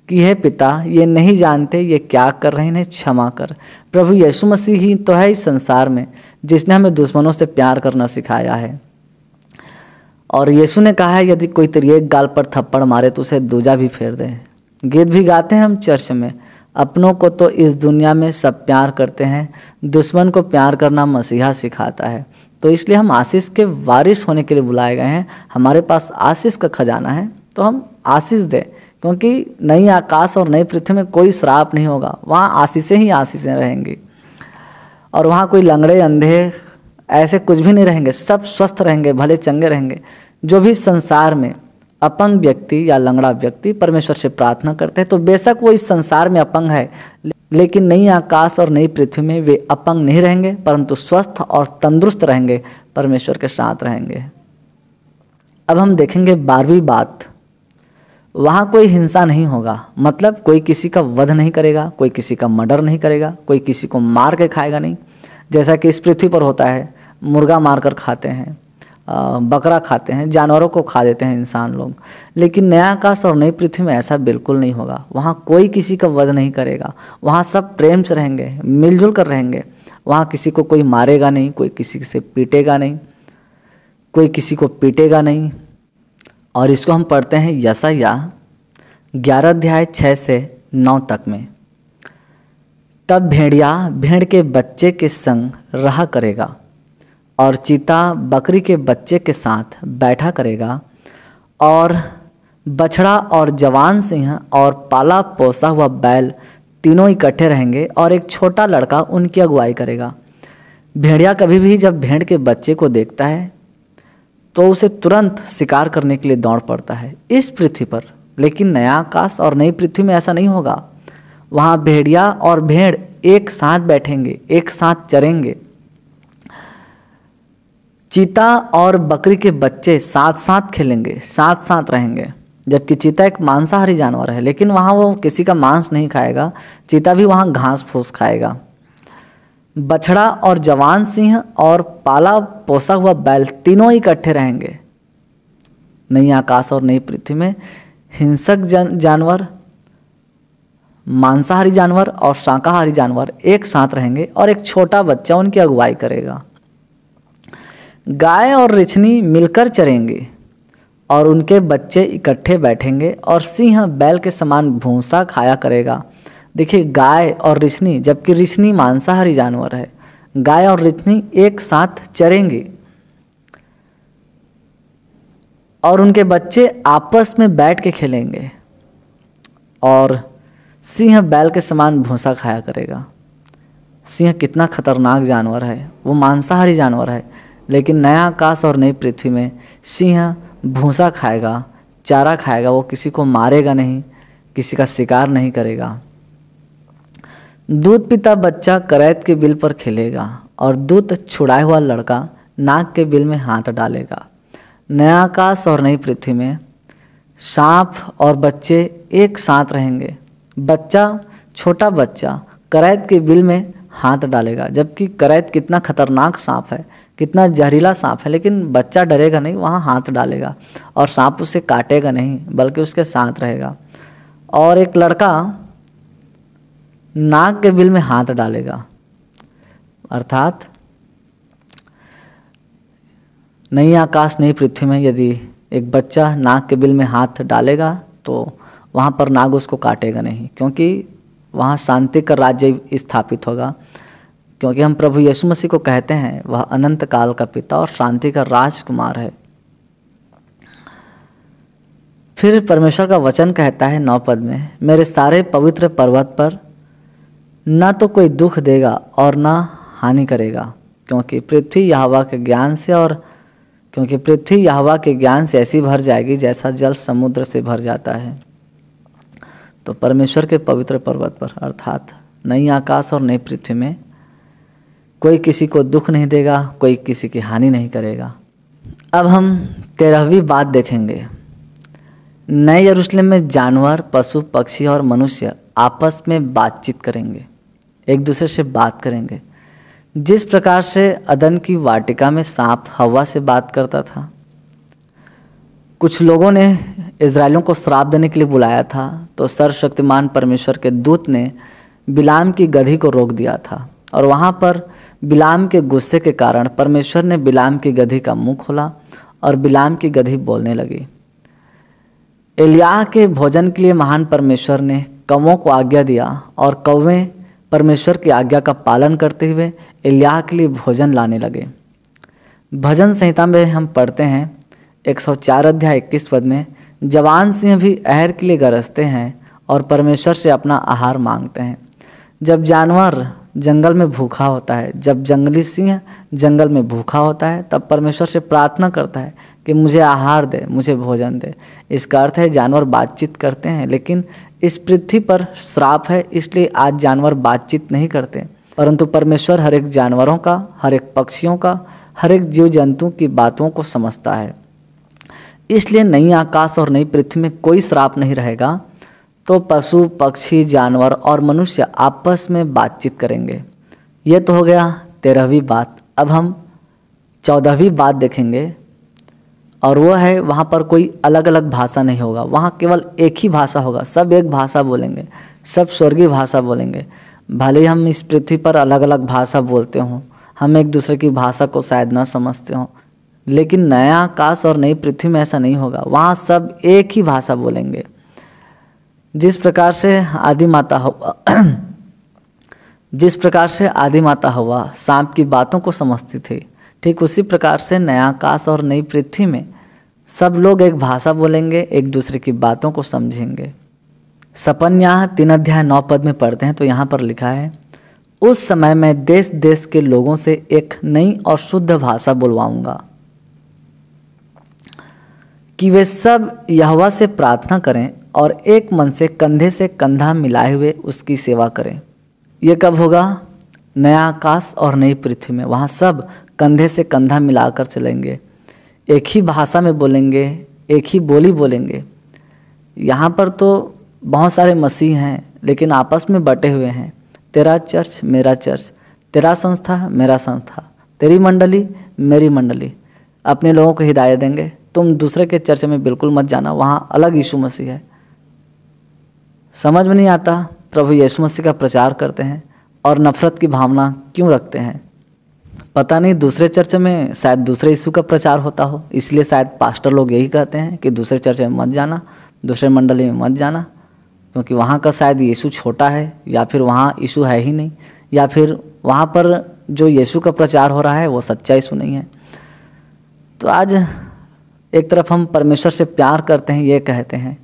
कि हे पिता, ये नहीं जानते ये क्या कर रहे हैं, इन्हें क्षमा कर। प्रभु यीशु मसीह ही तो है इस संसार में जिसने हमें दुश्मनों से प्यार करना सिखाया है। और यीशु ने कहा है, यदि कोई तेरी एक गाल पर थप्पड़ मारे तो उसे दूजा भी फेर दे। गीत भी गाते हैं हम चर्च में, अपनों को तो इस दुनिया में सब प्यार करते हैं, दुश्मन को प्यार करना मसीहा सिखाता है। तो इसलिए हम आशीष के वारिस होने के लिए बुलाए गए हैं। हमारे पास आशीष का खजाना है, तो हम आशीष दें, क्योंकि नई आकाश और नई पृथ्वी में कोई श्राप नहीं होगा, वहाँ आशीषें ही आशीषें रहेंगी और वहाँ कोई लंगड़े अंधे ऐसे कुछ भी नहीं रहेंगे, सब स्वस्थ रहेंगे, भले चंगे रहेंगे। जो भी संसार में अपंग व्यक्ति या लंगड़ा व्यक्ति परमेश्वर से प्रार्थना करते हैं, तो बेशक वो इस संसार में अपंग है, लेकिन नई आकाश और नई पृथ्वी में वे अपंग नहीं रहेंगे, परंतु स्वस्थ और तंदुरुस्त रहेंगे, परमेश्वर के साथ रहेंगे। अब हम देखेंगे 12वीं बात, वहाँ कोई हिंसा नहीं होगा, मतलब कोई किसी का वध नहीं करेगा, कोई किसी का मर्डर नहीं करेगा, कोई किसी को मार के खाएगा नहीं, जैसा कि इस पृथ्वी पर होता है। मुर्गा मार कर खाते हैं, बकरा खाते हैं, जानवरों को खा देते हैं इंसान लोग, लेकिन नया आकाश और नई पृथ्वी में ऐसा बिल्कुल नहीं होगा। वहाँ कोई किसी का वध नहीं करेगा, वहाँ सब प्रेम से रहेंगे, मिलजुल कर रहेंगे। वहाँ किसी को कोई मारेगा नहीं, कोई किसी से पीटेगा नहीं, कोई किसी को पीटेगा नहीं। और इसको हम पढ़ते हैं यशायाह 11:6-9 तक में। तब भेड़िया भेड़ के बच्चे के संग रहा करेगा और चीता बकरी के बच्चे के साथ बैठा करेगा, और बछड़ा और जवान सिंह और पाला पोसा हुआ बैल तीनों इकट्ठे रहेंगे और एक छोटा लड़का उनकी अगुवाई करेगा। भेड़िया कभी भी जब भेड़ के बच्चे को देखता है तो उसे तुरंत शिकार करने के लिए दौड़ पड़ता है इस पृथ्वी पर, लेकिन नया आकाश और नई पृथ्वी में ऐसा नहीं होगा। वहाँ भेड़िया और भेड़ एक साथ बैठेंगे, एक साथ चरेंगे। चीता और बकरी के बच्चे साथ साथ खेलेंगे, साथ साथ रहेंगे। जबकि चीता एक मांसाहारी जानवर है, लेकिन वहाँ वो किसी का मांस नहीं खाएगा, चीता भी वहाँ घास फूस खाएगा। बछड़ा और जवान सिंह और पाला पोसा हुआ बैल तीनों इकट्ठे रहेंगे। नई आकाश और नई पृथ्वी में हिंसक जानवर, मांसाहारी जानवर और शाकाहारी जानवर एक साथ रहेंगे और एक छोटा बच्चा उनकी अगुवाई करेगा। गाय और रिछनी मिलकर चरेंगे और उनके बच्चे इकट्ठे बैठेंगे और सिंह बैल के समान भूसा खाया करेगा। देखिए, गाय और रिछनी, जबकि रिछनी मांसाहारी जानवर है, गाय और रिछनी एक साथ चरेंगे और उनके बच्चे आपस में बैठ के खेलेंगे और सिंह बैल के समान भूसा खाया करेगा। सिंह कितना खतरनाक जानवर है, वो मांसाहारी जानवर है, लेकिन नया आकाश और नई पृथ्वी में सिंह भूसा खाएगा, चारा खाएगा, वो किसी को मारेगा नहीं, किसी का शिकार नहीं करेगा। दूध पीता बच्चा करैत के बिल पर खेलेगा और दूध छुड़ाया हुआ लड़का नाक के बिल में हाथ डालेगा। नया आकाश और नई पृथ्वी में सांप और बच्चे एक साथ रहेंगे। बच्चा, छोटा बच्चा करैत के बिल में हाथ डालेगा, जबकि करैत कितना खतरनाक सांप है, कितना जहरीला सांप है, लेकिन बच्चा डरेगा नहीं, वहाँ हाथ डालेगा और सांप उसे काटेगा नहीं बल्कि उसके साथ रहेगा। और एक लड़का नाक के बिल में हाथ डालेगा, अर्थात नई आकाश नई पृथ्वी में यदि एक बच्चा नाक के बिल में हाथ डालेगा तो वहाँ पर नाग उसको काटेगा नहीं, क्योंकि वहाँ शांति का राज्य स्थापित होगा। क्योंकि हम प्रभु यीशु मसीह को कहते हैं वह अनंत काल का पिता और शांति का राजकुमार है। फिर परमेश्वर का वचन कहता है 9 पद में, मेरे सारे पवित्र पर्वत पर ना तो कोई दुख देगा और ना हानि करेगा, क्योंकि पृथ्वी यहोवा के ज्ञान से ऐसी भर जाएगी जैसा जल समुद्र से भर जाता है। तो परमेश्वर के पवित्र पर्वत पर अर्थात नई आकाश और नई पृथ्वी में कोई किसी को दुख नहीं देगा, कोई किसी की हानि नहीं करेगा। अब हम 13वीं बात देखेंगे। नए यरूशलेम में जानवर, पशु, पक्षी और मनुष्य आपस में बातचीत करेंगे, एक दूसरे से बात करेंगे। जिस प्रकार से अदन की वाटिका में सांप हवा से बात करता था, कुछ लोगों ने इजरायलियों को श्राप देने के लिए बुलाया था, तो सर्वशक्तिमान परमेश्वर के दूत ने बिलाम की गधी को रोक दिया था और वहाँ पर बिलाम के गुस्से के कारण परमेश्वर ने बिलाम की गधी का मुंह खोला और बिलाम की गधी बोलने लगी। एलियाह के भोजन के लिए महान परमेश्वर ने कौवों को आज्ञा दिया और कौवे परमेश्वर की आज्ञा का पालन करते हुए एलियाह के लिए भोजन लाने लगे। भजन संहिता में हम पढ़ते हैं 104 अध्याय 21 पद में, जवान सिंह भी अहर के लिए गरजते हैं और परमेश्वर से अपना आहार मांगते हैं। जब जानवर जंगल में भूखा होता है, जब जंगली सिंह जंगल में भूखा होता है, तब परमेश्वर से प्रार्थना करता है कि मुझे आहार दे, मुझे भोजन दे। इसका अर्थ है जानवर बातचीत करते हैं, लेकिन इस पृथ्वी पर श्राप है, इसलिए आज जानवर बातचीत नहीं करते, परंतु परमेश्वर हर एक जानवरों का, हर एक पक्षियों का, हर एक जीव जंतु की बातों को समझता है। इसलिए नई आकाश और नई पृथ्वी में कोई श्राप नहीं रहेगा, तो पशु, पक्षी, जानवर और मनुष्य आपस में बातचीत करेंगे। ये तो हो गया 13वीं बात। अब हम 14वीं बात देखेंगे और वो है वहाँ पर कोई अलग अलग भाषा नहीं होगा, वहाँ केवल एक ही भाषा होगा। सब एक भाषा बोलेंगे, सब स्वर्गीय भाषा बोलेंगे। भले ही हम इस पृथ्वी पर अलग अलग भाषा बोलते हों, हम एक दूसरे की भाषा को शायद न समझते हों, लेकिन नया आकाश और नई पृथ्वी में ऐसा नहीं होगा। वहाँ सब एक ही भाषा बोलेंगे। जिस प्रकार से आदि माता हवा सांप की बातों को समझती थी, ठीक उसी प्रकार से नया आकाश और नई पृथ्वी में सब लोग एक भाषा बोलेंगे, एक दूसरे की बातों को समझेंगे। सपन्याह 3 अध्याय 9 पद में पढ़ते हैं तो यहाँ पर लिखा है, उस समय मैं देश देश के लोगों से एक नई और शुद्ध भाषा बुलवाऊंगा कि वे सब यहोवा से प्रार्थना करें और एक मन से कंधा मिलाए हुए उसकी सेवा करें। ये कब होगा? नया आकाश और नई पृथ्वी में। वहाँ सब कंधे से कंधा मिलाकर चलेंगे, एक ही भाषा में बोलेंगे, एक ही बोली बोलेंगे। यहाँ पर तो बहुत सारे मसीह हैं, लेकिन आपस में बटे हुए हैं। तेरा चर्च मेरा चर्च, तेरा संस्था मेरा संस्था, तेरी मंडली मेरी मंडली। अपने लोगों को हिदायत देंगे तुम दूसरे के चर्च में बिल्कुल मत जाना, वहाँ अलग यीशु मसीह है। समझ में नहीं आता, प्रभु यीशु मसीह का प्रचार करते हैं और नफरत की भावना क्यों रखते हैं। पता नहीं दूसरे चर्च में शायद दूसरे यीशु का प्रचार होता हो, इसलिए शायद पास्टर लोग यही कहते हैं कि दूसरे चर्च में मत जाना, दूसरे मंडली में मत जाना, क्योंकि वहाँ का शायद यीशु छोटा है, या फिर वहाँ यीशु है ही नहीं, या फिर वहाँ पर जो यीशु का प्रचार हो रहा है वो सच्चा यीशु नहीं है। तो आज एक तरफ हम परमेश्वर से प्यार करते हैं ये कहते हैं,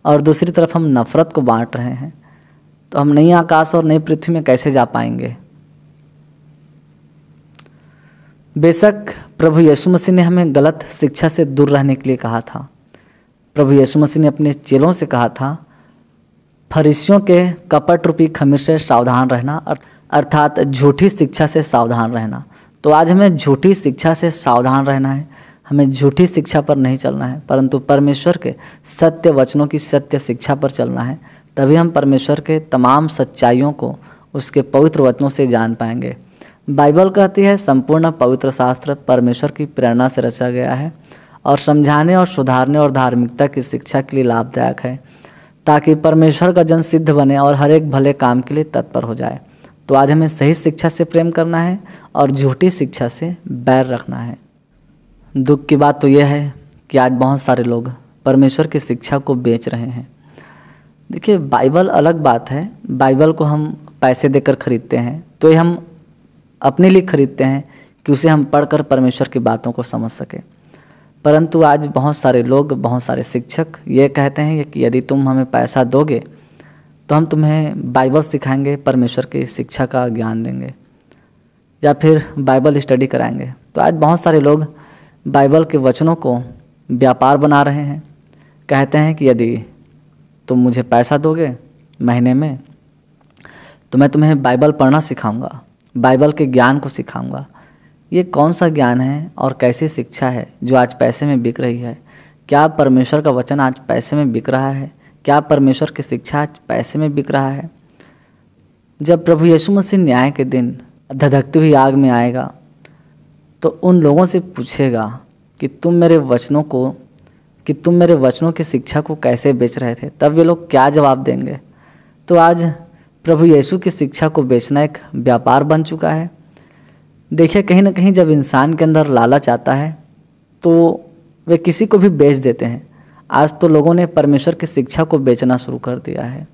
और दूसरी तरफ हम नफरत को बांट रहे हैं, तो हम नई आकाश और नई पृथ्वी में कैसे जा पाएंगे। बेशक प्रभु यीशु मसीह ने हमें गलत शिक्षा से दूर रहने के लिए कहा था। प्रभु यीशु मसीह ने अपने चेलों से कहा था, फरीसियों के कपट रूपी खमीर से सावधान रहना, अर्थात झूठी शिक्षा से सावधान रहना। तो आज हमें झूठी शिक्षा से सावधान रहना है, हमें झूठी शिक्षा पर नहीं चलना है, परंतु परमेश्वर के सत्य वचनों की सत्य शिक्षा पर चलना है। तभी हम परमेश्वर के तमाम सच्चाइयों को उसके पवित्र वचनों से जान पाएंगे। बाइबल कहती है संपूर्ण पवित्र शास्त्र परमेश्वर की प्रेरणा से रचा गया है और समझाने और सुधारने और धार्मिकता की शिक्षा के लिए लाभदायक है, ताकि परमेश्वर का जन सिद्ध बने और हर एक भले काम के लिए तत्पर हो जाए। तो आज हमें सही शिक्षा से प्रेम करना है और झूठी शिक्षा से बैर रखना है। दुख की बात तो यह है कि आज बहुत सारे लोग परमेश्वर की शिक्षा को बेच रहे हैं। देखिए, बाइबल अलग बात है, बाइबल को हम पैसे देकर खरीदते हैं, तो ये हम अपने लिए खरीदते हैं कि उसे हम पढ़कर परमेश्वर की बातों को समझ सकें। परंतु आज बहुत सारे लोग, बहुत सारे शिक्षक ये कहते हैं कि यदि तुम हमें पैसा दोगे तो हम तुम्हें बाइबल सिखाएंगे, परमेश्वर की शिक्षा का ज्ञान देंगे, या फिर बाइबल स्टडी कराएंगे। तो आज बहुत सारे लोग बाइबल के वचनों को व्यापार बना रहे हैं। कहते हैं कि यदि तुम मुझे पैसा दोगे महीने में तो मैं तुम्हें बाइबल पढ़ना सिखाऊंगा, बाइबल के ज्ञान को सिखाऊंगा। ये कौन सा ज्ञान है और कैसी शिक्षा है जो आज पैसे में बिक रही है? क्या परमेश्वर का वचन आज पैसे में बिक रहा है? क्या परमेश्वर की शिक्षा आज पैसे में बिक रहा है? जब प्रभु यीशु मसीह न्याय के दिन धधकती हुई आग में आएगा तो उन लोगों से पूछेगा कि तुम मेरे वचनों की शिक्षा को कैसे बेच रहे थे। तब वे लोग क्या जवाब देंगे? तो आज प्रभु यीशु की शिक्षा को बेचना एक व्यापार बन चुका है। देखिए, कहीं ना कहीं जब इंसान के अंदर लालच आता है तो वे किसी को भी बेच देते हैं। आज तो लोगों ने परमेश्वर की शिक्षा को बेचना शुरू कर दिया है,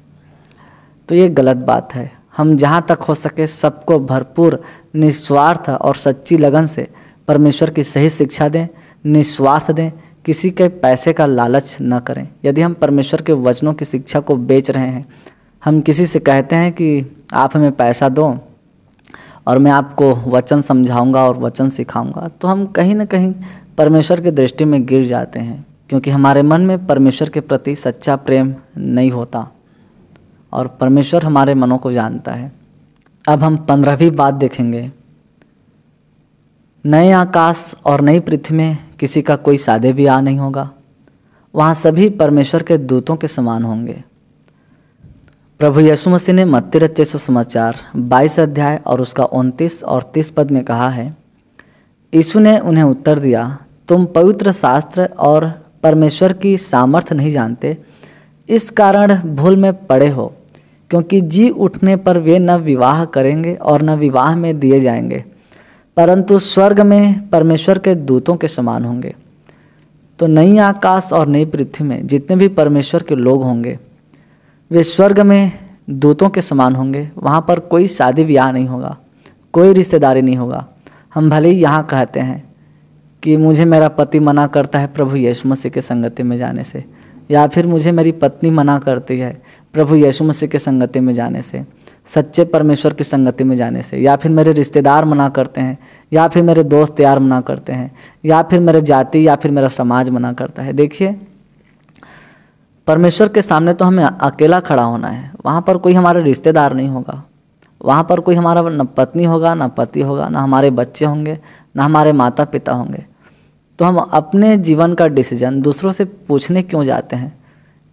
तो ये गलत बात है। हम जहाँ तक हो सके सबको भरपूर निस्वार्थ और सच्ची लगन से परमेश्वर की सही शिक्षा दें, निस्वार्थ दें, किसी के पैसे का लालच न करें। यदि हम परमेश्वर के वचनों की शिक्षा को बेच रहे हैं, हम किसी से कहते हैं कि आप हमें पैसा दो और मैं आपको वचन समझाऊंगा और वचन सिखाऊंगा, तो हम कहीं ना कहीं परमेश्वर की दृष्टि में गिर जाते हैं, क्योंकि हमारे मन में परमेश्वर के प्रति सच्चा प्रेम नहीं होता और परमेश्वर हमारे मनों को जानता है। अब हम 15वीं बात देखेंगे। नए आकाश और नई पृथ्वी में किसी का कोई सादे ब्याह नहीं होगा, वहाँ सभी परमेश्वर के दूतों के समान होंगे। प्रभु यीशु मसीह ने मत्ती रचित सुसमाचार 22 अध्याय और उसका 29 और 30 पद में कहा है, यीशु ने उन्हें उत्तर दिया, तुम पवित्र शास्त्र और परमेश्वर की सामर्थ्य नहीं जानते, इस कारण भूल में पड़े हो, क्योंकि जी उठने पर वे न विवाह करेंगे और न विवाह में दिए जाएंगे, परंतु स्वर्ग में परमेश्वर के दूतों के समान होंगे। तो नई आकाश और नई पृथ्वी में जितने भी परमेश्वर के लोग होंगे वे स्वर्ग में दूतों के समान होंगे। वहाँ पर कोई शादी ब्याह नहीं होगा, कोई रिश्तेदारी नहीं होगा। हम भले ही यहाँ कहते हैं कि मुझे मेरा पति मना करता है प्रभु यीशु मसीह के संगति में जाने से, या फिर मुझे मेरी पत्नी मना करती है प्रभु यीशु मसीह के संगति में जाने से, सच्चे परमेश्वर की संगति में जाने से, या फिर मेरे रिश्तेदार मना करते हैं, या फिर मेरे दोस्त यार मना करते हैं, या फिर मेरे जाति या फिर मेरा समाज मना करता है। देखिए, परमेश्वर के सामने तो हमें अकेला खड़ा होना है। वहाँ पर कोई हमारा रिश्तेदार नहीं होगा, वहाँ पर कोई हमारा न पत्नी होगा, न पति होगा, न हमारे बच्चे होंगे, न हमारे माता पिता होंगे। तो हम अपने जीवन का डिसीजन दूसरों से पूछने क्यों जाते हैं?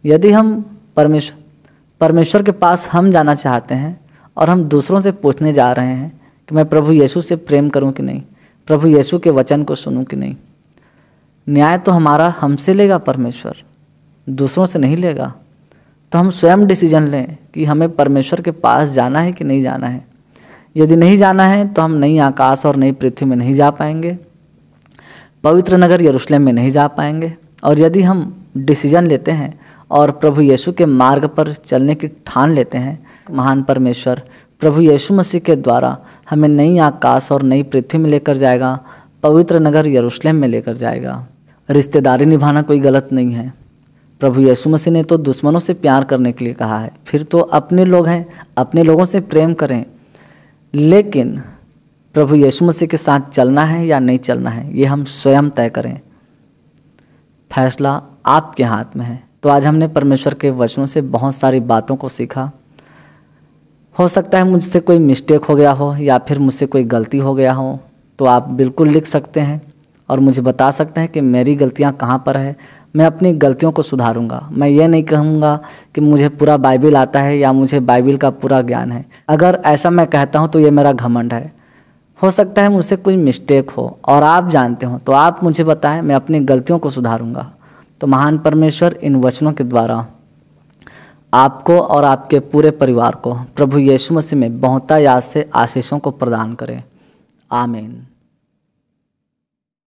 यदि हम परमेश्वर के पास हम जाना चाहते हैं और हम दूसरों से पूछने जा रहे हैं कि मैं प्रभु यीशु से प्रेम करूं कि नहीं, प्रभु यीशु के वचन को सुनूं कि नहीं, न्याय तो हमारा हमसे लेगा परमेश्वर, दूसरों से नहीं लेगा। तो हम स्वयं डिसीजन लें कि हमें परमेश्वर के पास जाना है कि नहीं जाना है। यदि नहीं जाना है तो हम नई आकाश और नई पृथ्वी में नहीं जा पाएंगे, पवित्र नगर यरूशलेम में नहीं जा पाएंगे। और यदि हम डिसीजन लेते हैं और प्रभु यीशु के मार्ग पर चलने की ठान लेते हैं, महान परमेश्वर प्रभु यीशु मसीह के द्वारा हमें नई आकाश और नई पृथ्वी में लेकर जाएगा, पवित्र नगर यरूशलेम में लेकर जाएगा। रिश्तेदारी निभाना कोई गलत नहीं है। प्रभु यीशु मसीह ने तो दुश्मनों से प्यार करने के लिए कहा है, फिर तो अपने लोग हैं, अपने लोगों से प्रेम करें। लेकिन प्रभु यीशु मसीह के साथ चलना है या नहीं चलना है, ये हम स्वयं तय करें। फैसला आपके हाथ में है। तो आज हमने परमेश्वर के वचनों से बहुत सारी बातों को सीखा। हो सकता है मुझसे कोई मिस्टेक हो गया हो या फिर मुझसे कोई गलती हो गया हो, तो आप बिल्कुल लिख सकते हैं और मुझे बता सकते हैं कि मेरी गलतियां कहाँ पर है। मैं अपनी गलतियों को सुधारूंगा। मैं ये नहीं कहूँगा कि मुझे पूरा बाइबिल आता है या मुझे बाइबिल का पूरा ज्ञान है। अगर ऐसा मैं कहता हूँ तो ये मेरा घमंड है। हो सकता है मुझसे कोई मिस्टेक हो और आप जानते हो तो आप मुझे बताएं, मैं अपनी गलतियों को सुधारूंगा। तो महान परमेश्वर इन वचनों के द्वारा आपको और आपके पूरे परिवार को प्रभु यीशु मसीह में बहुतायत से आशीषों को प्रदान करें। आमीन।